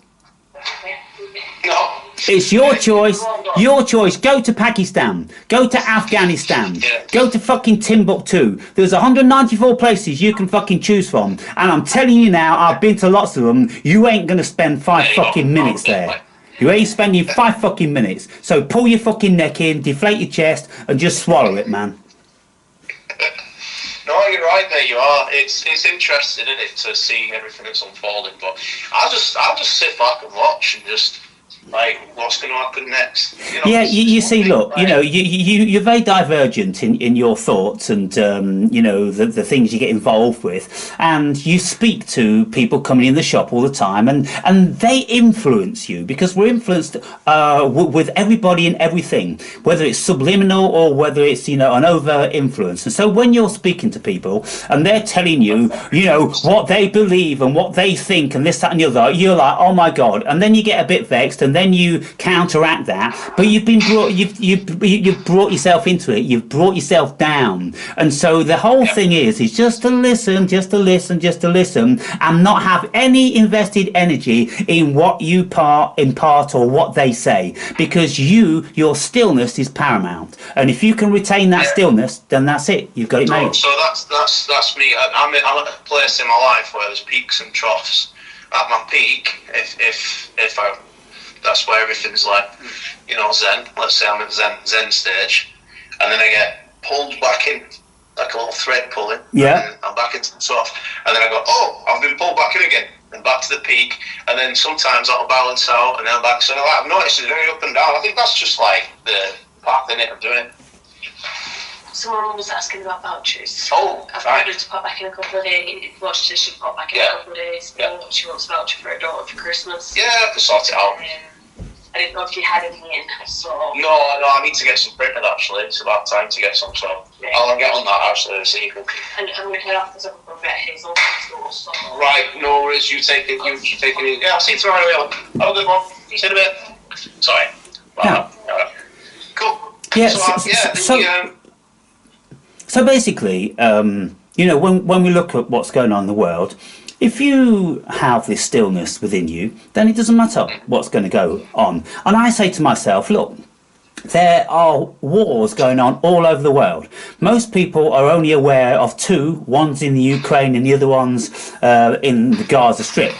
No. It's your choice. Your choice. Go to Pakistan. Go to Afghanistan. Go to fucking Timbuktu. There's 194 places you can fucking choose from. And I'm telling you now, I've been to lots of them. You ain't going to spend 5 fucking minutes there. You ain't spending 5 fucking minutes. So pull your fucking neck in, deflate your chest, and just swallow it, man. No, you're right there. You are. It's interesting, isn't it, to see everything that's unfolding. But I'll just sit back and watch and just. Like, what's going to happen next? You know, yeah, you see, look, you know, you're very divergent in your thoughts and, you know, the things you get involved with. And you speak to people coming in the shop all the time and they influence you because we're influenced with everybody and everything, whether it's subliminal or whether it's, you know, an over influence. And so when you're speaking to people and they're telling you, you know, what they believe and what they think and this, that and the other, you're like, oh my God. And then you get a bit vexed and then you counteract that, but you've brought yourself into it. You've brought yourself down, and so the whole thing is just to listen, and not have any invested energy in what you impart or what they say, because your stillness is paramount, and if you can retain that stillness, then that's it. You've got it made. So that's me. I'm at a place in my life where there's peaks and troughs. At my peak, if I that's where everything's like, you know, zen. Let's say I'm in zen stage, and then I get pulled back in, like a little thread pulling. Yeah. And I'm back into the trough, and then I go, oh, I've been pulled back in again, and back to the peak, and then sometimes that'll balance out, and then I'm back. So like, I've noticed it's very up and down. I think that's just like the path in it of doing it. Someone was asking about vouchers. Oh, I've right. ordered to pop back in a couple of days. Watch this, she'll pop back in a couple of days. Yeah. She wants a voucher for her daughter for Christmas. Yeah, I have to sort it out. I didn't know if you had any in, so... No, I need to get some printed actually. It's about time to get some, so I'll get on that actually this evening. And I'm going to head off because I'm going to get Hazel school, so... Right, no worries, you take it. Yeah, I'll see you tomorrow anyway. Have a good one. See you in a bit. Sorry. Yeah. Cool. Yeah, so basically, you know, when we look at what's going on in the world, if you have this stillness within you, then it doesn't matter what's going to go on. And I say to myself, look, there are wars going on all over the world. Most people are only aware of two. One's in the Ukraine and the other one's in the Gaza Strip.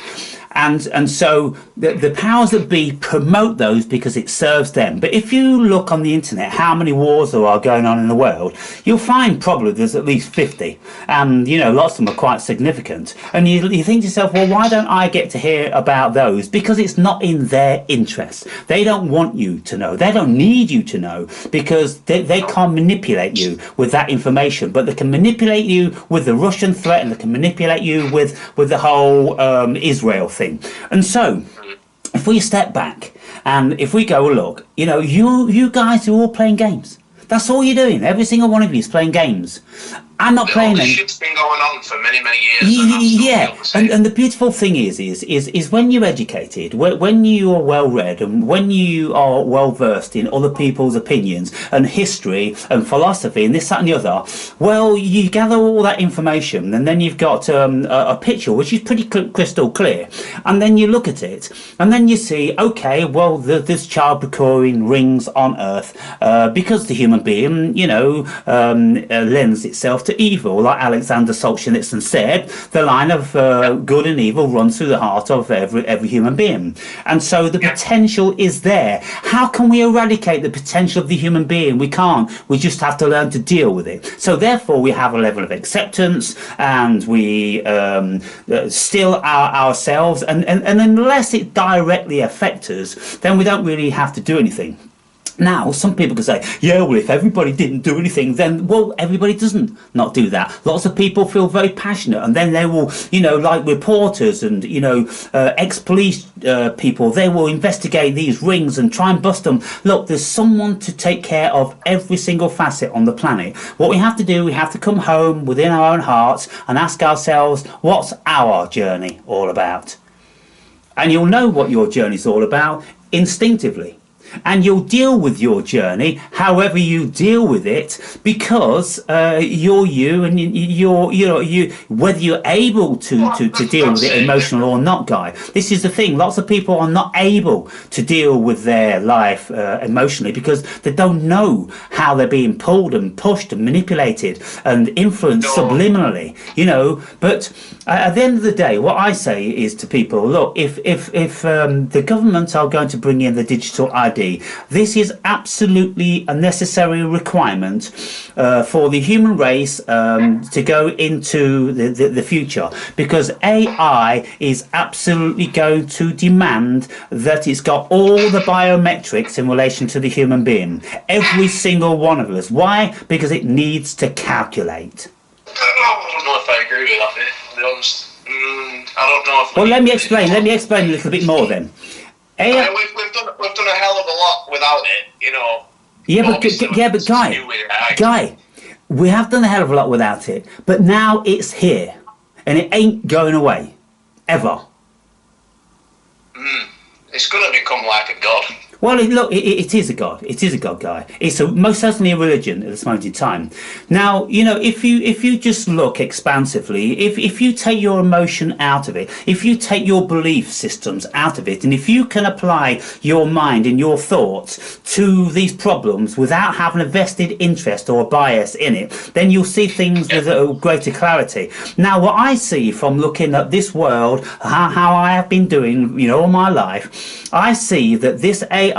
And so the powers that be promote those because it serves them. But if you look on the internet how many wars there are going on in the world, you'll find probably there's at least 50. And, you know, lots of them are quite significant. And you think to yourself, well, why don't I get to hear about those? Because it's not in their interest. They don't want you to know. They don't need you to know because they can't manipulate you with that information. But they can manipulate you with the Russian threat and they can manipulate you with the whole Israel thing. And so, if we step back and if we go, look, you know, you guys are all playing games. That's all you're doing. Every single one of you is playing games. I'm not playing them. Shit's been going on for many years. Yeah, and the beautiful thing is when you're educated, when you are well read, and when you are well versed in other people's opinions and history and philosophy and this, that, and the other. Well, you gather all that information, and then you've got a picture which is pretty crystal clear, and then you look at it, and then you see, okay, well, there's child procuring rings on Earth because the human being, you know, lends itself to to evil, like Alexander Solzhenitsyn said, the line of good and evil runs through the heart of every human being. And so the potential is there. How can we eradicate the potential of the human being? We can't. We just have to learn to deal with it. So therefore we have a level of acceptance, and we still are ourselves, and unless it directly affects us, then we don't really have to do anything. Now, some people can say, yeah, well, if everybody didn't do anything, then, well, everybody doesn't not do that. Lots of people feel very passionate, and then they will, like reporters and, ex-police people, they will investigate these rings and try and bust them. Look, there's someone to take care of every single facet on the planet. What we have to do, we have to come home within our own hearts and ask ourselves, what's our journey all about? And you'll know what your journey's all about instinctively. And you'll deal with your journey however you deal with it, because you're you, and you whether you're able to deal with it emotional or not, Guy. This is the thing. Lots of people are not able to deal with their life emotionally because they don't know how they're being pulled and pushed and manipulated and influenced subliminally. But at the end of the day, what I say is to people: look, if the government are going to bring in the digital ID, this is absolutely a necessary requirement for the human race to go into the future, because AI is absolutely going to demand that it's got all the biometrics in relation to the human being, every single one of us. Why? Because it needs to calculate. I don't know if I agree with that, to be honest. I don't know if... Well, let me explain a little bit more then. We've done a hell of a lot without it, Yeah, but Guy, we have done a hell of a lot without it, but now it's here, and it ain't going away, ever. It's going to become like a god. Well, look, it is a god. It is a god, Guy. It's most certainly a religion at this moment in time. Now, if you just look expansively, if you take your emotion out of it, if you take your belief systems out of it, and if you can apply your mind and your thoughts to these problems without having a vested interest or a bias in it, then you'll see things with a greater clarity. Now, what I see from looking at this world, how I have been doing, all my life, I see that this AI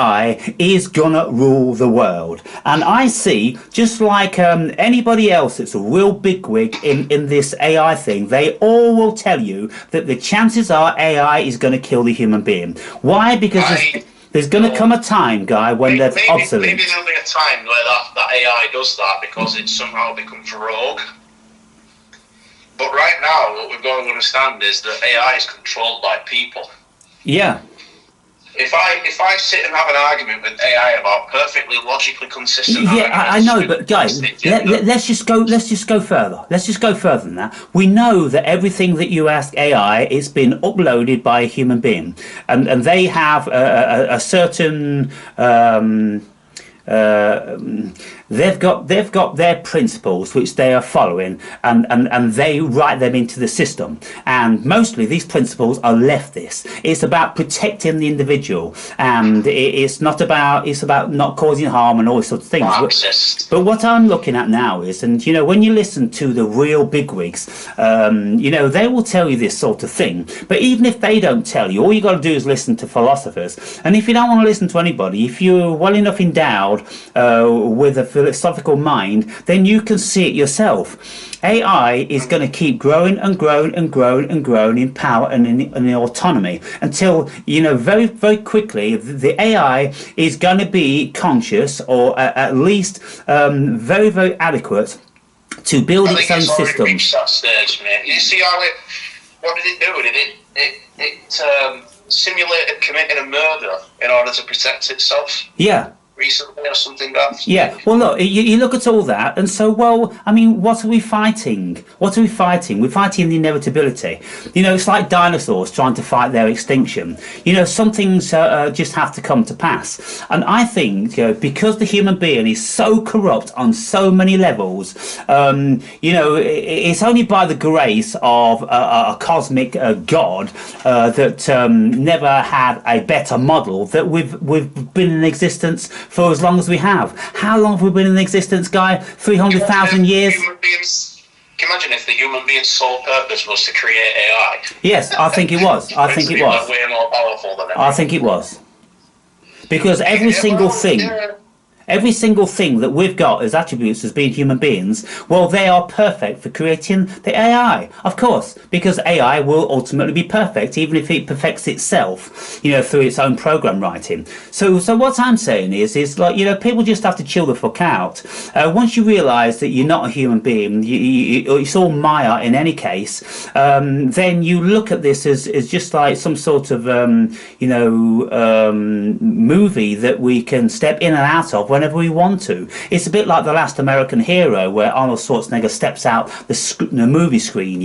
is gonna rule the world, and I see, just like anybody else that's a real bigwig in this AI thing, they all will tell you that the chances are AI is going to kill the human being. Why? Because there's going to come a time, Guy, when they're obsolete. Maybe there'll be a time where that AI does that because it somehow becomes rogue. But right now, what we've got to understand is that AI is controlled by people. Yeah. If I sit and have an argument with AI about perfectly logically consistent, I know, but guys, let's just go further. Let's just go further than that. We know that everything that you ask AI, it's been uploaded by a human being, and they have a certain. They've got their principles which they are following, and they write them into the system. And mostly these principles are leftist. It's about protecting the individual, and it's about not causing harm and all these sorts of things. But what I'm looking at now is, and when you listen to the real bigwigs, they will tell you this sort of thing. But even if they don't tell you, all you got to do is listen to philosophers. And if you don't want to listen to anybody, if you're well enough endowed with a philosophical mind, then you can see it yourself. AI is going to keep growing and growing and growing and growing in power and in autonomy until, very, very quickly, the AI is going to be conscious, or at least very, very adequate to build its own system. Reached that stage, mate. You see how what did it do? It simulated committing a murder in order to protect itself. Yeah. Recently or something like that. Yeah, well, look, you look at all that, and so, well, I mean, what are we fighting? What are we fighting? We're fighting the inevitability. It's like dinosaurs trying to fight their extinction. Some things just have to come to pass. And I think, because the human being is so corrupt on so many levels, it's only by the grace of a cosmic God that never had a better model that we've been in existence for as long as we have. How long have we been in existence, Guy? 300,000 years? you imagine if the human being's sole purpose was to create AI? Yes, I think it was. I think it was. Way more powerful than I think it was. Because every single thing... Every single thing that we've got as attributes as being human beings, well, they are perfect for creating the AI, of course, because AI will ultimately be perfect, even if it perfects itself, through its own program writing. So what I'm saying is like, people just have to chill the fuck out. Once you realise that you're not a human being, it's all Maya in any case, then you look at this as just like some sort of, movie that we can step in and out of whenever we want to. It's a bit like The Last American Hero, where Arnold Schwarzenegger steps out the movie screen,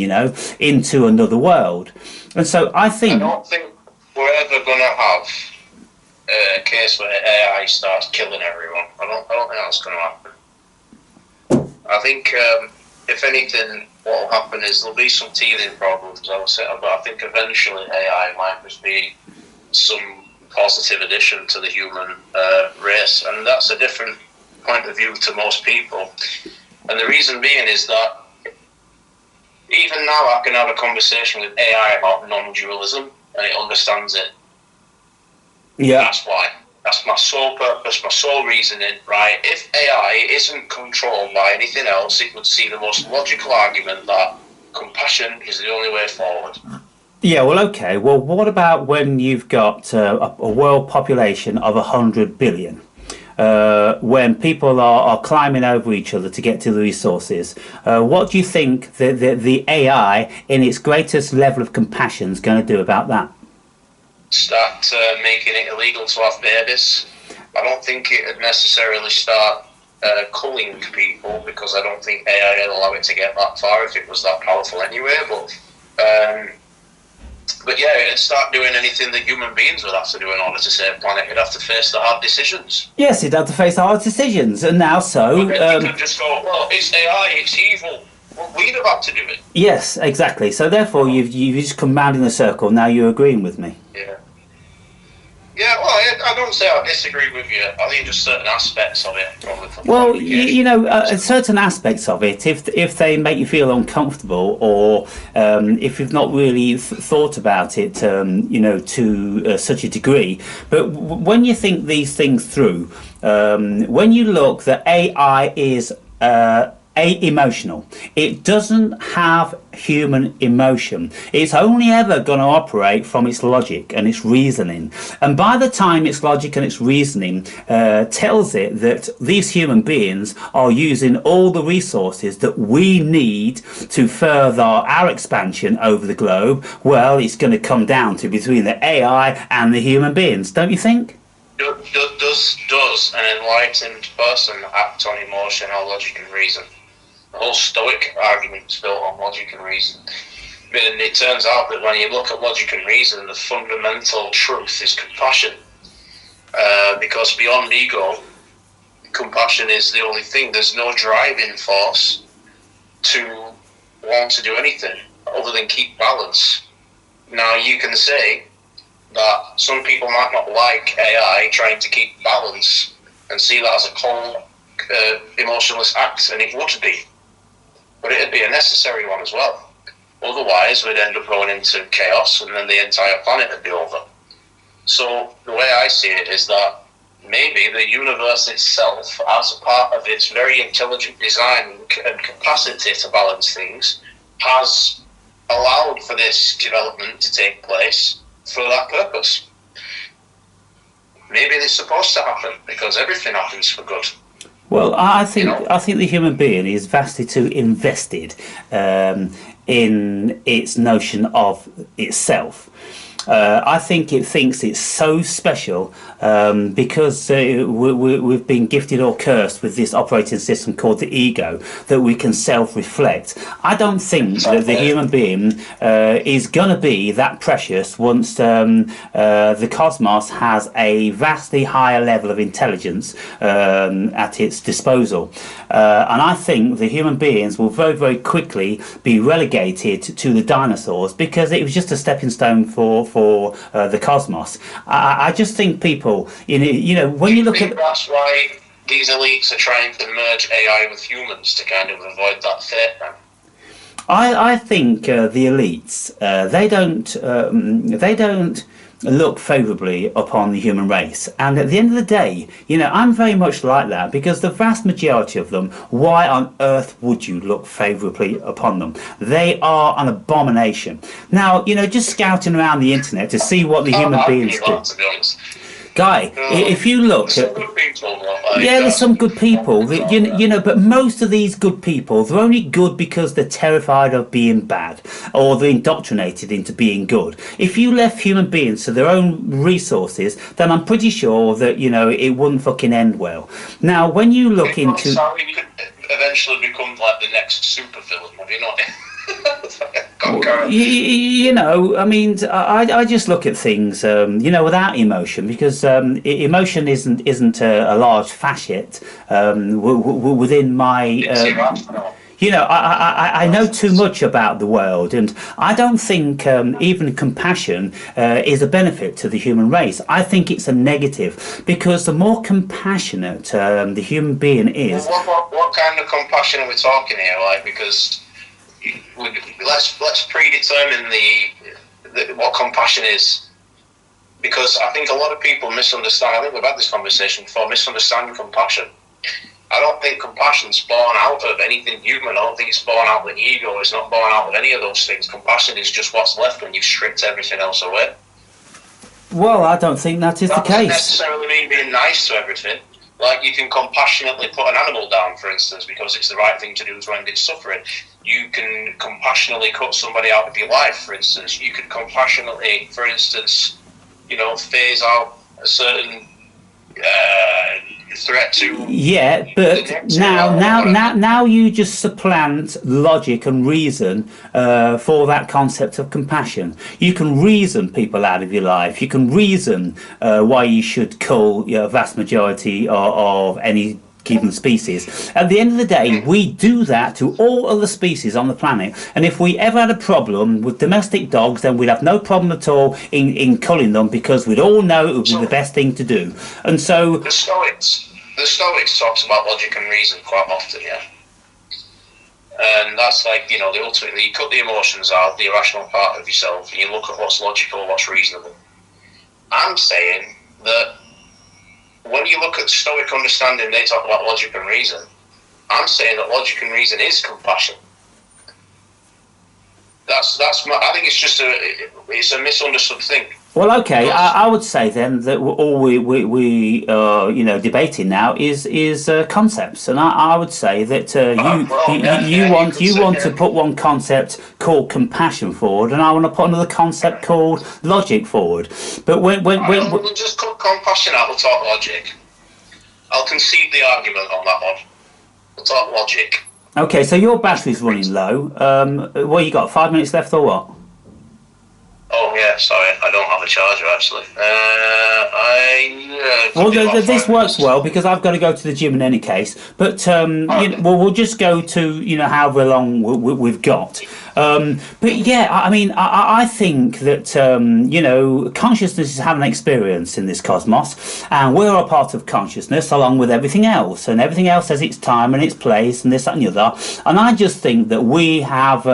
into another world. And so I don't think we're ever going to have a case where AI starts killing everyone. I don't think that's going to happen. I think, if anything, what will happen is there'll be some teething problems, but I think eventually AI might just be some positive addition to the human race, and that's a different point of view to most people. And the reason being is that even now I can have a conversation with AI about non-dualism, and it understands it. Yeah. That's why. That's my sole purpose, my sole reasoning, right? If AI isn't controlled by anything else, it would see the most logical argument that compassion is the only way forward. Yeah, well, okay. Well, what about when you've got a world population of 100 billion? When people are climbing over each other to get to the resources, what do you think the AI, in its greatest level of compassion, is going to do about that? Start making it illegal to have babies. I don't think it would necessarily start culling people, because I don't think AI would allow it to get that far if it was that powerful anyway. But yeah, it'd start doing anything that human beings would have to do in order to save the planet. It'd have to face the hard decisions. Yes, it'd have to face the hard decisions, and now so... You could just go, well, it's AI, it's evil. Well, we'd have had to do it. Yes, exactly. So therefore, you've just come round in a circle. Now you're agreeing with me. Yeah. Yeah, well, I don't say I disagree with you. I think just certain aspects of it. Well, certain aspects of it, if they make you feel uncomfortable, or if you've not really thought about it, to such a degree. But when you think these things through, when you look that AI is emotional. It doesn't have human emotion. It's only ever going to operate from its logic and its reasoning. And by the time its logic and its reasoning tells it that these human beings are using all the resources that we need to further our expansion over the globe, well, it's going to come down to between the AI and the human beings, don't you think? Does an enlightened person act on emotion or logic and reason? The whole Stoic argument is built on logic and reason. And it turns out that when you look at logic and reason, the fundamental truth is compassion. Because beyond ego, compassion is the only thing. There's no driving force to want to do anything other than keep balance. Now, you can say that some people might not like AI trying to keep balance and see that as a cold, emotionless act, and it would be. But it'd be a necessary one as well. Otherwise, we'd end up going into chaos, and then the entire planet would be over. So the way I see it is that maybe the universe itself, as a part of its very intelligent design and capacity to balance things, has allowed for this development to take place for that purpose. Maybe it's supposed to happen because everything happens for good. Well, I think the human being is vastly too invested in its notion of itself. I think it thinks it's so special because we've been gifted or cursed with this operating system called the ego, that we can self-reflect. I don't think that the human being is going to be that precious once the cosmos has a vastly higher level of intelligence at its disposal. And I think the human beings will very, very quickly be relegated to the dinosaurs because it was just a stepping stone for the cosmos. I just think people, when you look at... That's why these elites are trying to merge AI with humans to kind of avoid that fate then? I think the elites they don't look favourably upon the human race, and at the end of the day, I'm very much like that, because the vast majority of them, why on earth would you look favourably upon them? They are an abomination. Now, just scouting around the internet to see what the human beings do. To be honest. Guy, if you look at... there's some good people, but most of these good people, they're only good because they're terrified of being bad, or they're indoctrinated into being good. If you left human beings to their own resources, then I'm pretty sure that, it wouldn't fucking end well. Now, when you look into... You could eventually become like the next super villain, have you not? I just look at things, without emotion, because emotion isn't a large facet within my. I know too much about the world, and I don't think even compassion is a benefit to the human race. I think it's a negative, because the more compassionate the human being is. What kind of compassion are we talking here? Like, because let's predetermine what compassion is, because I think a lot of people misunderstand. I think we've had this conversation before. Misunderstand compassion. I don't think compassion's born out of anything human. I don't think it's born out of an ego. It's not born out of any of those things. Compassion is just what's left when you've stripped everything else away. Well, I don't think that is the case. That doesn't necessarily mean being nice to everything. Like, you can compassionately put an animal down, for instance, because it's the right thing to do to end its suffering. You can compassionately cut somebody out of your life, for instance. You could compassionately, for instance, phase out a certain threat to... Yeah, but now you just supplant logic and reason for that concept of compassion. You can reason people out of your life. You can reason why you should cull a vast majority of any given species. At the end of the day, we do that to all other species on the planet, and if we ever had a problem with domestic dogs, then we'd have no problem at all in culling them, because we'd all know it would be the best thing to do. And so the Stoics talks about logic and reason quite often, yeah. And that's like, ultimately you cut the emotions out, the irrational part of yourself, and you look at what's logical, what's reasonable. I'm saying that when you look at Stoic understanding, they talk about logic and reason. I'm saying that logic and reason is compassion. I think it's just it's a misunderstood thing. Well, okay, I would say then that all we debating now is concepts, and I would say that you want to put one concept called compassion forward, and I want to put another concept called logic forward. But when just cut compassion out, we'll talk logic. I'll concede the argument on that one. We'll talk logic. Okay, so your battery's running low. What you got? 5 minutes left or what? Oh yeah, sorry, I don't have a charger actually. This works well because I've got to go to the gym in any case. But we'll just go to however long we've got. But yeah, I mean, I think that consciousness is having an experience in this cosmos, and we're a part of consciousness along with everything else, and everything else has its time and its place, and this, that, and the other. And I just think that we have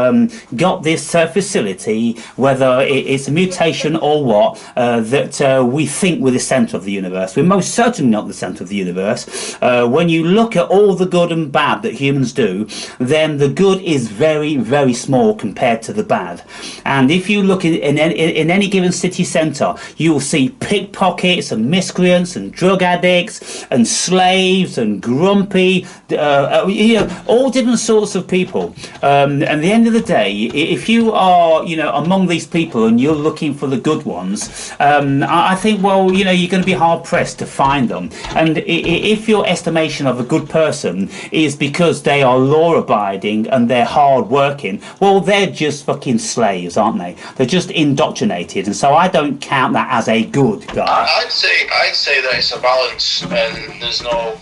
got this facility, whether it's a mutation or what, that we think we're the centre of the universe. We're most certainly not the centre of the universe. When you look at all the good and bad that humans do, then the good is very, very small compared to the bad. And if you look in any given city centre, you will see pickpockets and miscreants and drug addicts and slaves and grumpy, all different sorts of people. And at the end of the day, if you are, among these people and you're looking for the good ones, I think, well, you're going to be hard pressed to find them. And if your estimation of a good person is because they are law abiding and they're hard working, well, they're just fucking slaves, aren't they? They're just indoctrinated, and so I don't count that as a good guy. I'd say that it's a balance, and there's no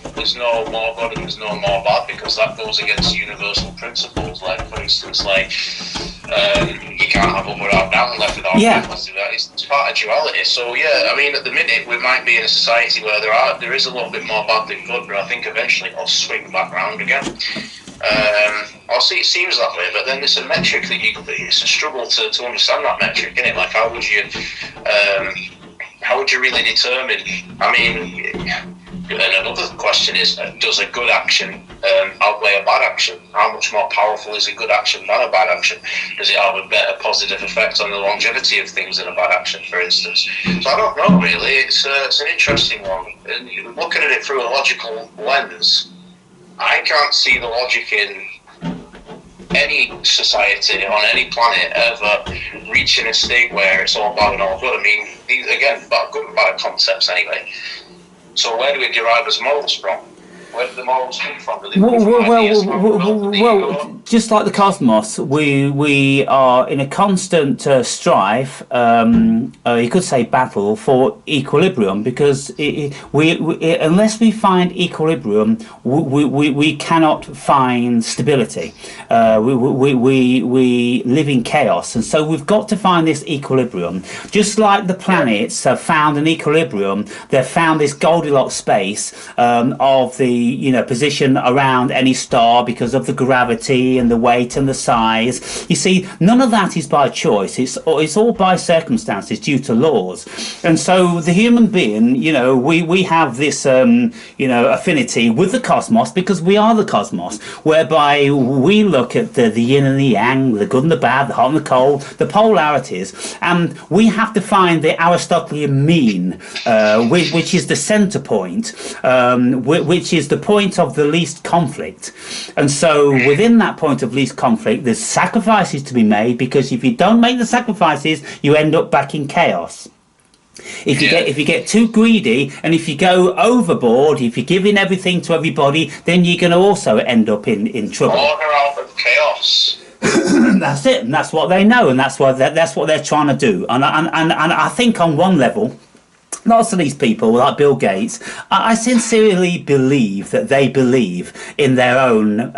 more good and there's no more bad, because that goes against universal principles. Like, for instance, like You can't have up without down, left without Yeah. right. It's part of duality. So yeah, I mean, at the minute we might be in a society where there is a little bit more bad than good, but I think eventually it'll swing back round again. I'll see. It seems that way, but then there's a metric that it's a struggle to understand that metric, isn't it? Like how would you really determine? I mean, and another question is, does a good action outweigh a bad action? How much more powerful is a good action than a bad action? Does it have a better positive effect on the longevity of things than a bad action, for instance? So I don't know, really. It's an interesting one. And looking at it through a logical lens, I can't see the logic in any society on any planet ever reaching a state where it's all bad and all good. I mean, these, again, good and bad concepts anyway. So where do we derive as morals from? Where do the morals come from? Well, just like the cosmos, we are in a constant strife. You could say battle for equilibrium, because unless we find equilibrium, we cannot find stability. We live in chaos, and so we've got to find this equilibrium. Just like the planets have found an equilibrium, they've found this Goldilocks space of the position around any star because of the gravity and the weight and the size. You see, none of that is by choice. It's all by circumstances due to laws. And so the human being, we have this affinity with the cosmos because we are the cosmos, whereby we look at the yin and the yang, the good and the bad, the hot and the cold, the polarities, and we have to find the Aristotelian mean, which is the center point, which is the point of the least conflict. And so within that point of least conflict, there's sacrifices to be made, because if you don't make the sacrifices, you end up back in chaos. If you get too greedy, and if you go overboard, if you're giving everything to everybody, then you're going to also end up in trouble. Order out of chaos. That's it, and that's what they know, and that's what they're trying to do. And I think on one level, lots of these people, like Bill Gates, I sincerely believe that they believe in their own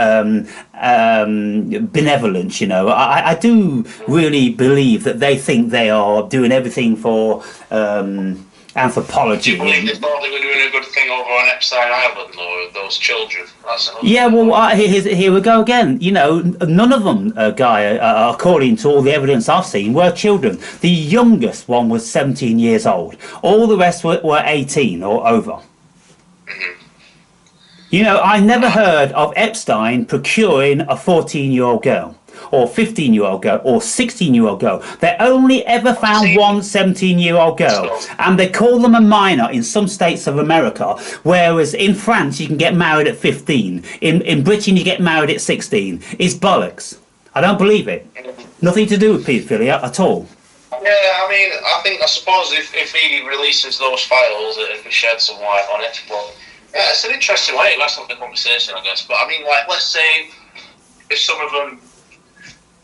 benevolence. I do really believe that they think they are doing everything for anthropology. Do you believe they thought they were doing a good thing over on Epstein Island, or those children? Yeah, well, here we go again. None of them, Guy, according to all the evidence I've seen, were children. The youngest one was 17 years old. All the rest were 18 or over. Mm-hmm. I never heard of Epstein procuring a 14-year-old girl, or 15-year-old girl, or 16-year-old girl. They only ever found one 17-year-old girl, and they call them a minor in some states of America, whereas in France you can get married at 15. In Britain you get married at 16. It's bollocks. I don't believe it. Nothing to do with paedophilia at all. Yeah, I suppose if he releases those files, it could shed some light on it. But yeah, it's an interesting way. Let's have the conversation, I guess. But let's say if some of them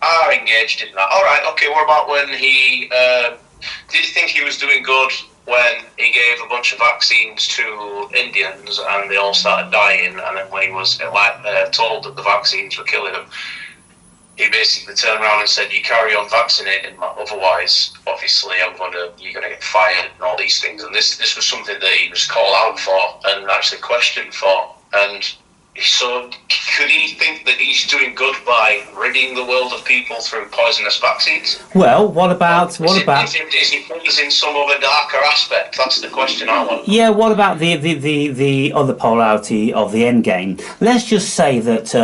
are engaged in that. All right, okay, what about when he did you think he was doing good when he gave a bunch of vaccines to Indians and they all started dying, and then when he was told that the vaccines were killing them, he basically turned around and said, you carry on vaccinating, otherwise obviously you're gonna get fired and all these things. And this was something that he was called out for and actually questioned for. And so could he think that he's doing good by ridding the world of people through poisonous vaccines? Well, what about... Is he pleasing some other darker aspect? That's the question I want. Yeah, what about the other polarity of the end game? Let's just say that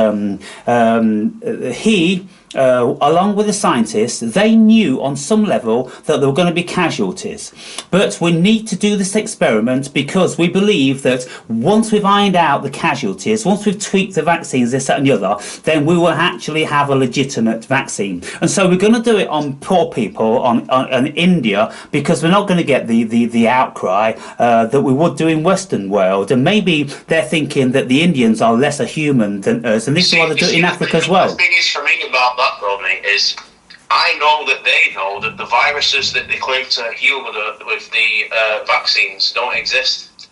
he... along with the scientists, they knew on some level that there were going to be casualties. But we need to do this experiment because we believe that once we've ironed out the casualties, once we've tweaked the vaccines, this, that and the other, then we will actually have a legitimate vaccine. And so we're going to do it on poor people, on India, because we're not going to get the outcry that we would do in Western world. And maybe they're thinking that the Indians are lesser human than us, and this is why they do it in Africa as well. The thing is for me about that, though, mate, is I know that they know that the viruses that they claim to heal with the vaccines don't exist.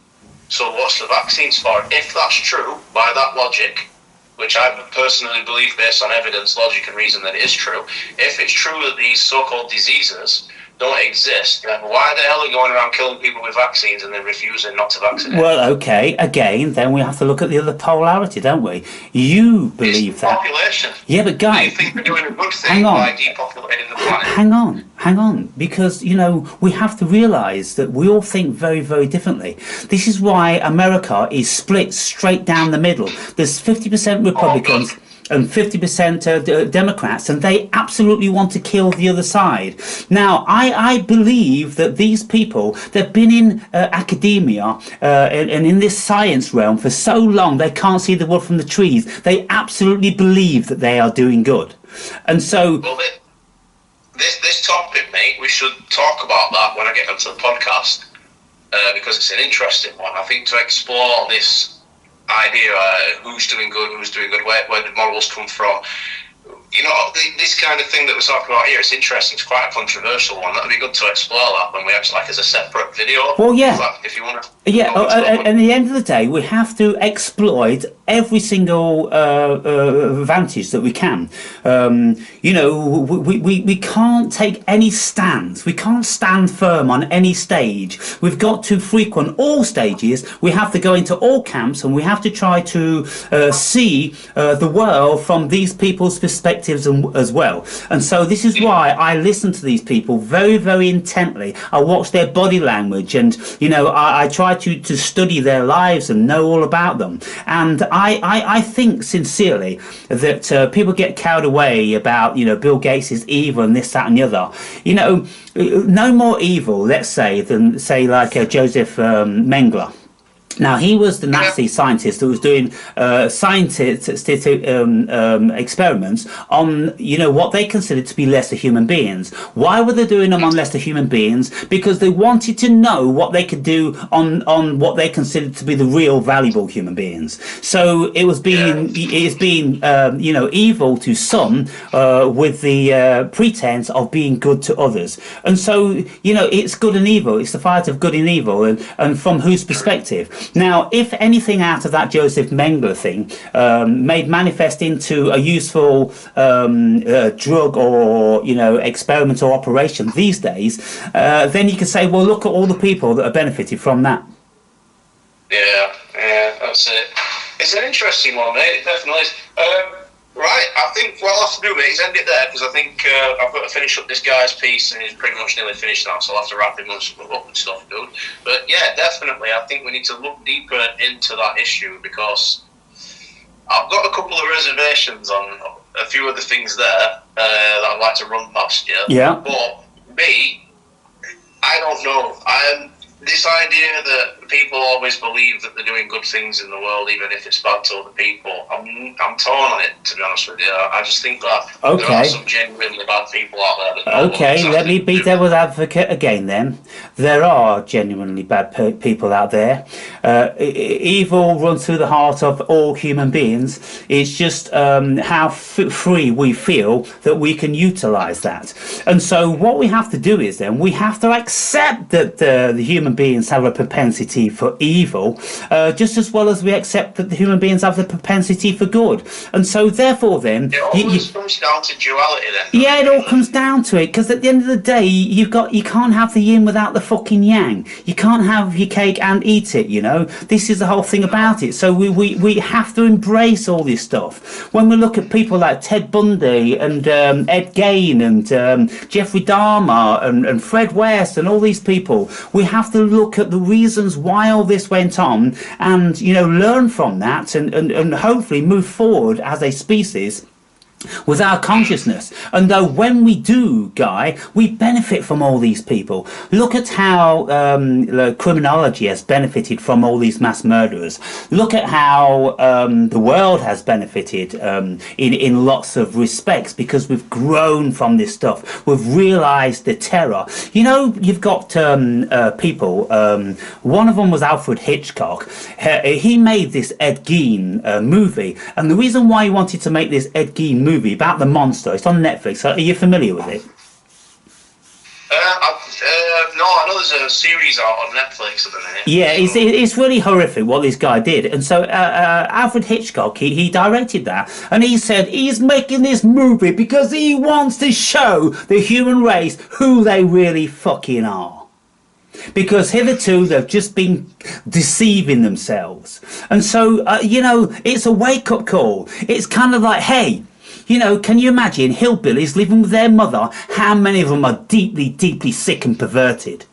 So what's the vaccines for? If that's true, by that logic, which I personally believe based on evidence, logic and reason that it is true, if it's true that these so-called diseases don't exist, then why the hell are you going around killing people with vaccines and then refusing not to vaccinate? Well, okay, again, then we have to look at the other polarity, don't we? You believe it's that. population. Yeah, but guys, you think we're doing a good thing by depopulating the planet? Hang on, because, you know, we have to realise that we all think very, very differently. This is why America is split straight down the middle. There's 50% Republicans and 50% Democrats, and they absolutely want to kill the other side. Now, I believe that these people, they've been in academia and in this science realm for so long, they can't see the wood from the trees. They absolutely believe that they are doing good. And so... Well, this topic, mate, we should talk about that when I get onto the podcast, because it's an interesting one. I think to explore this idea, who's doing good, where the morals come from. You know, this kind of thing that we're talking about here, it's interesting, it's quite a controversial one. That'd be good to explore that when we actually, like, as a separate video. Well, yeah. If you want to. Yeah, at the end of the day, we have to exploit every single advantage that we can. You know, we can't take any stands. We can't stand firm on any stage. We've got to frequent all stages. We have to go into all camps, and we have to try to see the world from these people's perspectives as well. And so this is why I listen to these people very, very intently. I watch their body language, and, you know, I try to study their lives and know all about them. And I think sincerely that people get carried away about, you know, Bill Gates is evil and this, that and the other. You know, no more evil, let's say, than, say, like Joseph Mengele. Now, he was the Nazi scientist who was doing scientific experiments on, you know, what they considered to be lesser human beings. Why were they doing them on lesser human beings? Because they wanted to know what they could do on what they considered to be the real valuable human beings. So it was being, you know, evil to some with the pretense of being good to others. And so, you know, it's good and evil. It's the fight of good and evil, and from whose perspective? Now, if anything out of that Joseph Mengele thing made manifest into a useful drug or, you know, experiment or operation these days, then you can say, well, look at all the people that have benefited from that. Yeah, that's it. It's an interesting one, mate. It definitely is. Right, I think what I'll have to do, mate, is end it there, because I think I've got to finish up this guy's piece, and he's pretty much nearly finished now, so I'll have to wrap him up and stuff, dude. But yeah, definitely, I think we need to look deeper into that issue, because I've got a couple of reservations on a few of the things there that I'd like to run past you. Yeah. But me, I don't know. This idea that people always believe that they're doing good things in the world, even if it's bad to other people, I'm torn on it, to be honest with you. I just think that there are some genuinely bad people out there. Okay, let me be devil's advocate again then. There are genuinely bad people out there. Evil runs through the heart of all human beings. It's just how free we feel that we can utilise that. And so what we have to do is then we have to accept that the human beings have a propensity for evil, just as well as we accept that the human beings have the propensity for good. And so therefore then it always comes down to duality then. Yeah, it all comes down to it, because at the end of the day you can't have the yin without the fucking yang. You can't have your cake and eat it, you know. This is the whole thing about it. So we have to embrace all this stuff. When we look at people like Ted Bundy and Ed Gein and Jeffrey Dahmer and Fred West and all these people, we have to look at the reasons why all this went on, and, you know, learn from that, and hopefully move forward as a species with our consciousness. And though when we do, Guy, we benefit from all these people. Look at how criminology has benefited from all these mass murderers. Look at how the world has benefited in lots of respects, because we've grown from this stuff. We've realised the terror. You know, you've got people, one of them was Alfred Hitchcock. He made this Ed Gein movie, and the reason why he wanted to make this Ed Gein movie about the monster, it's on Netflix. Are you familiar with it? No, I know there's a series out on Netflix at the minute. Yeah, so. it's really horrific what this guy did. And so Alfred Hitchcock, he directed that. And he said he's making this movie because he wants to show the human race who they really fucking are. Because hitherto they've just been deceiving themselves. And so, it's a wake-up call. It's kind of like, hey, can you imagine hillbillies living with their mother? How many of them are deeply, deeply sick and perverted?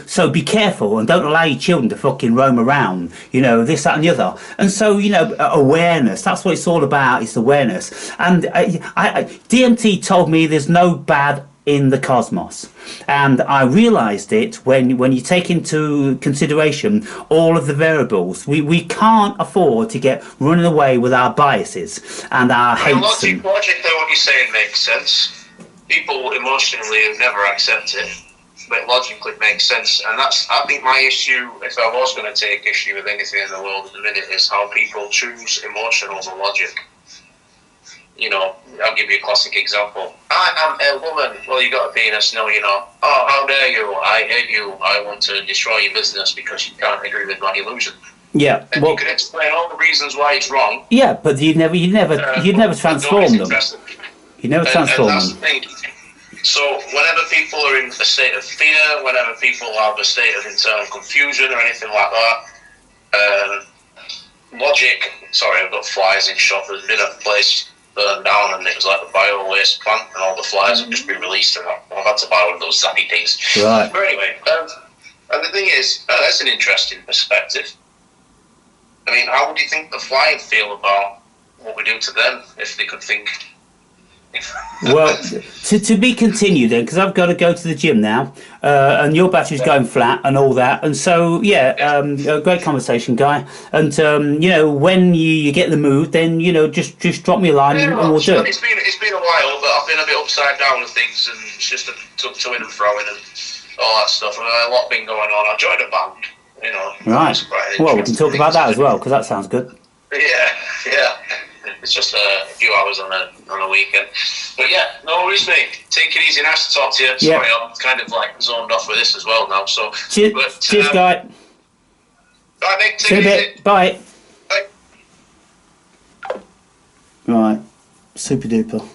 So be careful and don't allow your children to fucking roam around, this, that and the other. And so, awareness, that's what it's all about, it's awareness. And DMT told me there's no bad in the cosmos, and I realized it when you take into consideration all of the variables. We can't afford to get running away with our biases and our hates. Logic there, what you're saying makes sense. People emotionally have never accept it, but logically it makes sense. And that's, I think, my issue, if I was going to take issue with anything in the world at the minute, is how people choose emotion over logic. I'll give you a classic example. I am a woman. Well, you got a penis. No, you're not. Oh, how dare you? I hate you. I want to destroy your business because you can't agree with my illusion. Yeah. And you can explain all the reasons why it's wrong. Yeah, but you'd never transform them. You never transform them. That's the thing. So whenever people are in a state of fear, whenever people have a state of internal confusion or anything like that, logic. Sorry, I've got flies in shop. There's been a place burned down and it was like a bio waste plant and all the flies have just been released and I've had to buy one of those zappy things. Right. But anyway, and the thing is, that's an interesting perspective. I mean, how would you think the fly would feel about what we do to them if they could think? Well, to be continued then, because I've got to go to the gym now, and your battery's going flat and all that, and so a great conversation, Guy. And when you get in the mood, then just drop me a line and we'll do it. It's been a while, but I've been a bit upside down with things, and it's just to in and throwing and all that stuff. And a lot been going on. I joined a band, Right. Well, we can talk about that as well because that sounds good. Yeah. It's just a few hours on a weekend. But yeah, no worries, mate. Take it easy. Nice to talk to you. Sorry, I'm kind of like zoned off with this as well now. So cheers, Guy. Bye, Nick. See you in a bit. Bye. Bye. Right. Super duper.